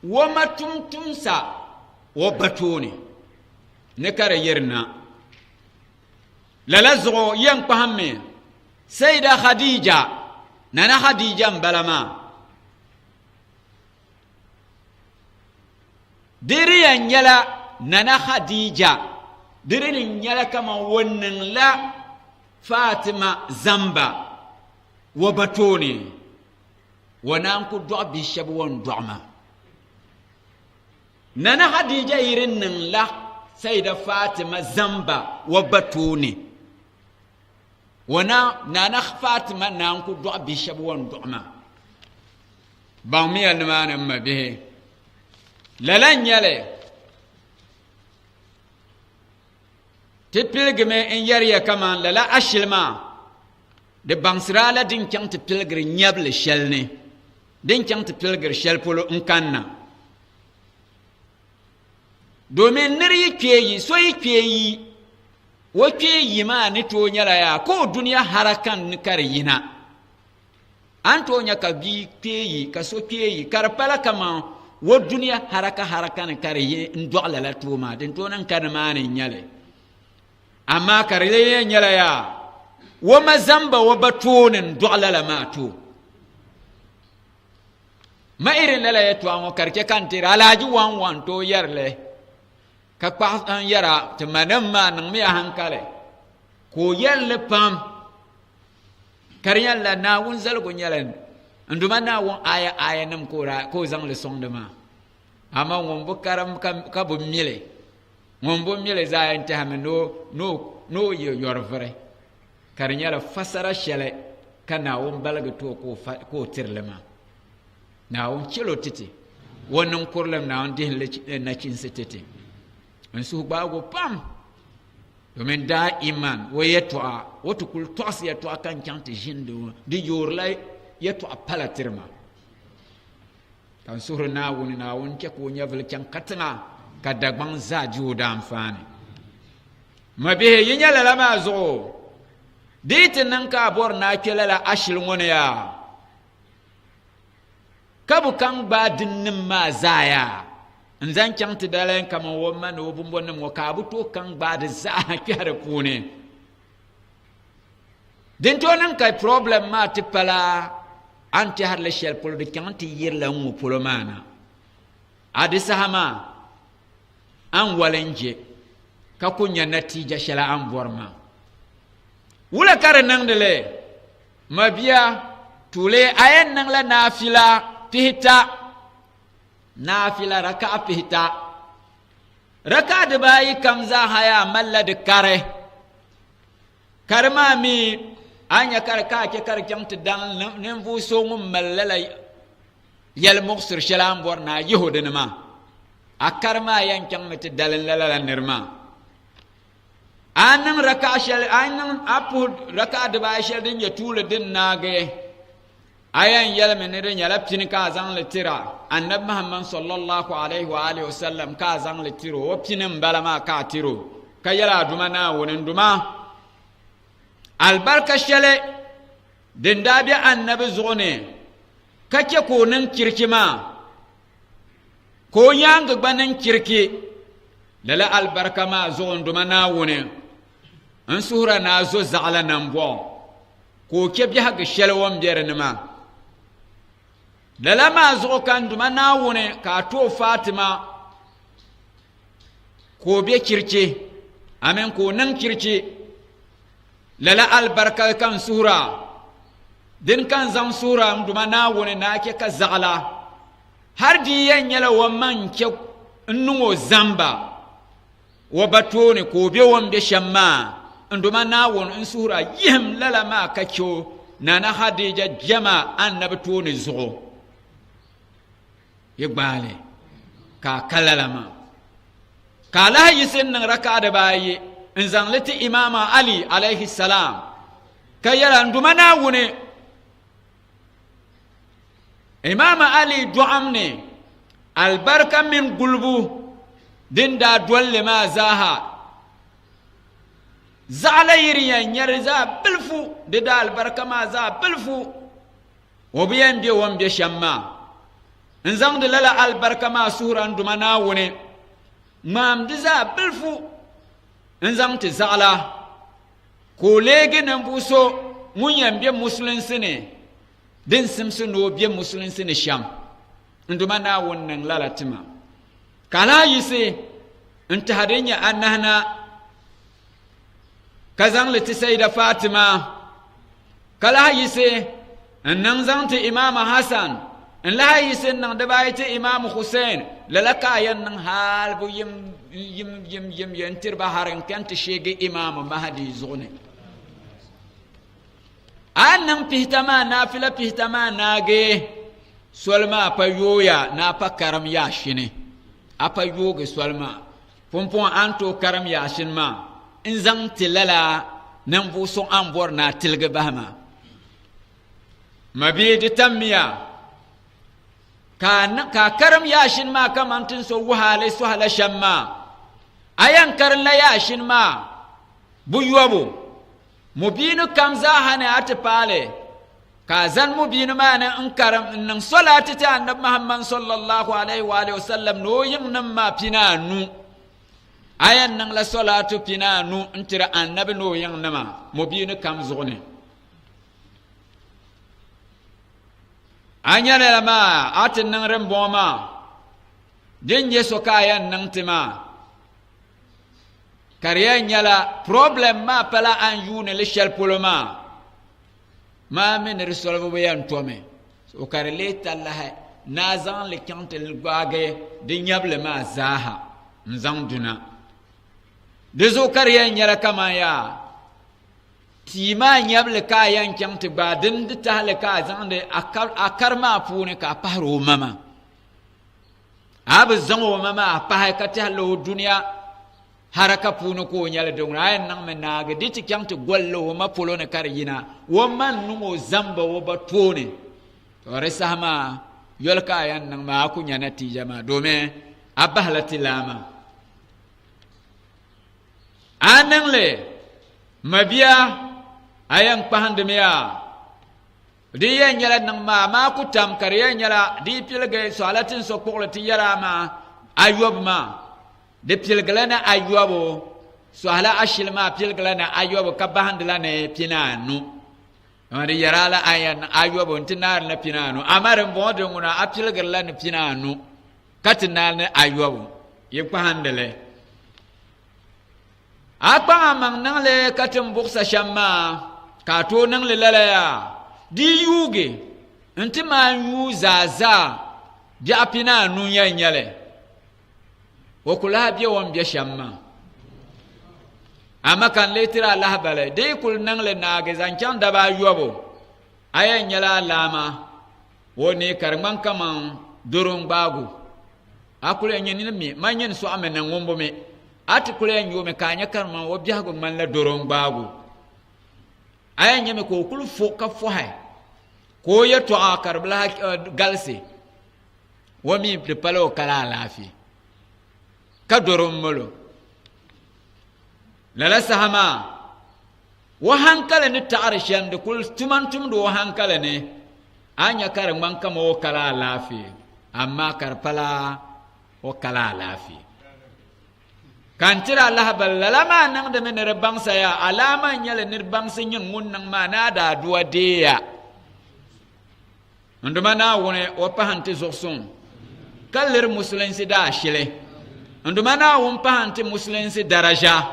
wamma tum sa wa batone ne kare yerna lalazgo yang pahamme Sayida Khadija nana Khadija mbalama diri yanyala nana Khadija diri nyala kama wannan la Fatima zamba wa batoni wanan ku do bi shabu won doma nana Khadija irin nan la Sayida Fatima zamba wa batoni wana nana Fatima nan ku do bi shabu won doma ba mi almana mabe lalan yale tipilgme en yariya kama lala ashilma de bangsrala din kyang tipilgr nyable shelne din kyang tipilgr shelpolo nkanna domin niri keyi so keyi wo keyi ma ni to nyala ya ko duniya harakan ni kar yina anto nya ka bi keyi ka so keyi kar pala kama wo duniya harakan kar yi ndogla la tuma den to nan kan ma ni nyale amma kar yi nyala ya wo mazamba wo batonin dogla la mato ma irin la ya to an karke kan tira alaji wan to yarle ka pa an yara te manam ma nan mi hankale ko yalle pam karyan la na wun zal go nyalen nduma na won aya nam ko ra ko zang le song de ma ama won bo karam ka bo mile won bo mile za en ta me no yor vrai karnya la fasara shele kana won balaga to ko tirlema na won chilo titi wonon kurlem na on din le na chin setete en su bago pam domin da iman wo yetwa wotu kul tos yetwa kan chante jindo di yorlay yetwa palatirma kan suru na won ke ko nyavel kan katna ka dagban za juda amfani mabihe yinyala la mazo ditin nan ka bor na kelala ashil ngone ya kabu kan ba dinnin ma zaya nzan chante dalen kama womma no bumbon mo kabu to kan ba da za kyare pune din to nan kai problem ma tipala anti har le shel polo de kanti yirla mu polo mana adisa hama an walenje ka kunya natija shala an borma wula kare nan de le mabiya tule ayen nan la nafila pihita nafila raka pihita raka de bayi kamza haya malla de kare karma mi anya kar ka ke kar jamti dan nem fu so mum mallala yal muksir shalam borna yehudin ma akarma yan kamti dalal lala nirma anan raka shal anan apu raka de ba shal din ya tula din nage ayan yal menere nyala pin ka zan letira annab muhammad sallallahu alaihi wa alihi wasallam ka zan letiro o pinin balama ka tiro kayala duma na wonin duma albarka shale din dabi annabi zone kake ko nan kirkima ko yanga gbanan kirki lala albarka ma zon duma na wone an sura na zo zala nan bo ko ke bi hag shelwom bernama lalama zo kan duma na wone ka to Fatima ko be kirce amen ko nan kirce lala albarka kan sura din kan zam sura duma na wone na ke ka zagala har di yanyala wa man ke nnugo zamba wa batone ko be wonbe shamma nduma na won sura yim lala ma kacho nana Hadija jama annabi toni zugo yibale ka kalalama kala yisin nan raka da bayi in zanlati imama Ali alaihi salam kayara nduma na wone imama Ali du'amne albarka min gulbu dinda dolle ma zaha zala yiriyan yarza bilfu dida albarka ma za bilfu obiyan de wambe shamma nzang de lala albarka ma suran dumana wone mam diza bilfu nzang ti zala ko lege nan buso munyan be musulun sine din simsu no be musulun sine sham ndumana wonnan lala tima kala yise inta hadenya annahna kazan lati sayda Fatima kala yise annan zanti imam Hasan in la yise nan da bayati imam Hussein lalaka yan hal bu yim yantir baharan kanta shege imam Mahdi zune annan pihtama nafila pihtama nage solma pa yoya na pa karam ya shine apa yoge solma pompon anto karam ya shin ma in zang tilala nan bu son an bor na tilga bahma mabidi tammiya ka karam ya shin ma kamantin so wahale so hala shamma ayan karin la ya shin ma bu yobo mubinu kamza hana atpale ka zan mubinu mana in karam nan salati ta annabi Muhammad sallallahu alaihi wa alihi wasallam no yin nan ma pinanu ayan nan la salatu pinanu intira annabi no yin nama mubinu kam zugune anya la ma atin nan remboma din yeso kayan nan tima kariya nyala problem ma pala an yune le shel poloma ma men resolve bo yan tome o karele tallaha nazan le kantel gwage de nyable ma zaha nzang duna de zo kariya nyala kama ya tima nyable ka yan kante ba din de tahle ka zande akar ma pune ka paro mama ab zango mama pa ka tahlo dunya haraka puno ko nyala dong ayen nang menaga diti kyangte gollo ma polone karina wo man numo zamba wo batone to resama yolka ayan nang ma ku nyana tijama dome abahlati lama anang le mabia ayan pahande meya di yen nyala nang ma ku tam kariya nyala di pilge salatin so poklati yara ma ayob ma de pilgalana ayyubo so hala ashilma pilgalana ayyubo kabandla ne pinanu amari yarala ayan ayyubo tinar na pinanu amare mbode nguna apilgalana pinanu katinal ne ayyubo yepandele apa amang nangle katim buksa shamma kato nangle lalaya di yuge ntima yuzaza di apinanu nyanyale wakula biya wan biya shamma amma kan letira Allah bale dai kul nan le na ga zancan da ba yobo ayan yala lama woni karman kaman durun bagu akule nyen ni mi manyen so amena ngombo me atikule nyo me kanya karman wo biya go man la durun bagu ayan nyame ko kul fo ka fo hay ko ya to akar bla galsi wo mi prepalo kala lafi kadoron molo lala sahama wa hankala ni ta'arshan da kul tumantum do hankala ne anya kar man kama o kala lafi amma karpala o kala lafi kantira Allah ballalama nang de men rebang saya alama nyale nirbang sinyin mun nang mana da duwa deya ndumana wone opahanti zoksun kalir muslinsi da shile ndumana won pahanti muslinsi daraja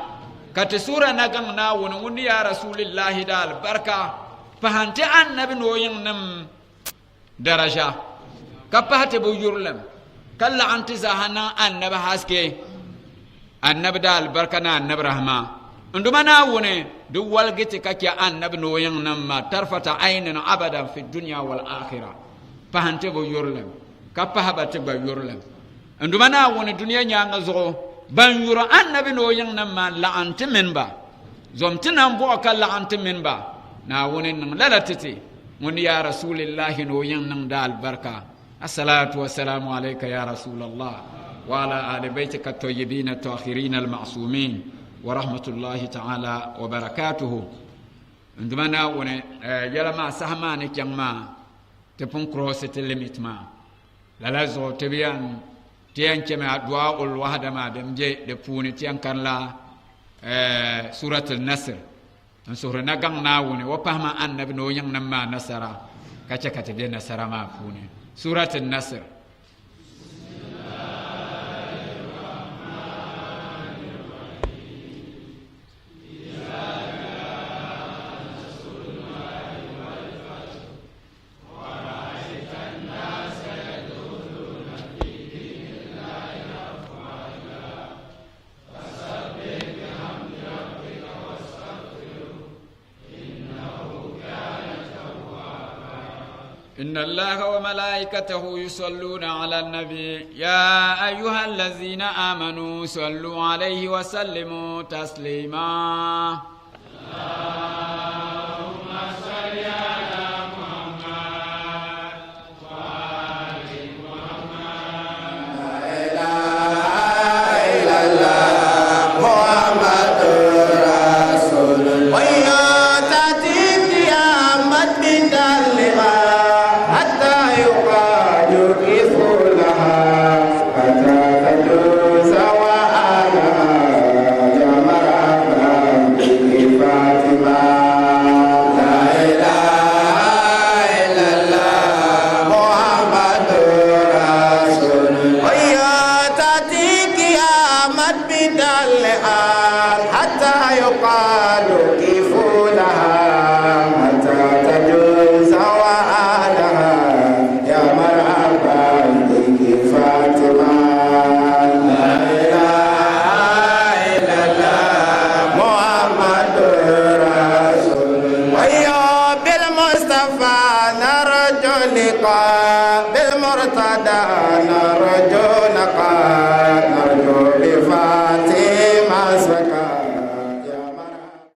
kati sura nagang na woni ya rasulillahi da albarka pahanti annabi no yin nam daraja kapahate bu yurlam kala anti zahana annabi haske annabi da albarka na annabi rahma ndumana woni du walgiti kake annabi no yin nam ma tarfata aynan abadan fi dunya wal akhirah pahante bo yurlam kapahabate ba yurlam ndumana woni dunya nyanga zo ban yuro annabi no yin nam ma la'anti minba zomtinan bo ka la'anti minba na woni nan lalatiti woni ya rasulillahi no yin nan da albarka assalatu wassalamu alayka ya rasulullah wa ala ali baitika at-tayyibin at-tahirin al-ma'sumin wa rahmatullahi ta'ala wa barakatuhu ndumana woni yala ma sahmani kyangma te pun cross te limit ma la zo te bian tian cheme adwa ul wahda ma dem je de puni tian kan la surat an-nasr an sura nagang na woni wa pahma annabi no yang namma nasara kacha kate de nasara ma puni surat an-nasr إن الله وملائكته يصلون على النبي يا أيها الذين آمنوا صلوا عليه وسلموا تسليما اللهم صل على محمد وآل محمد لا إله إلا الله محمد رسول الله بالمرتدى نرجو لقاء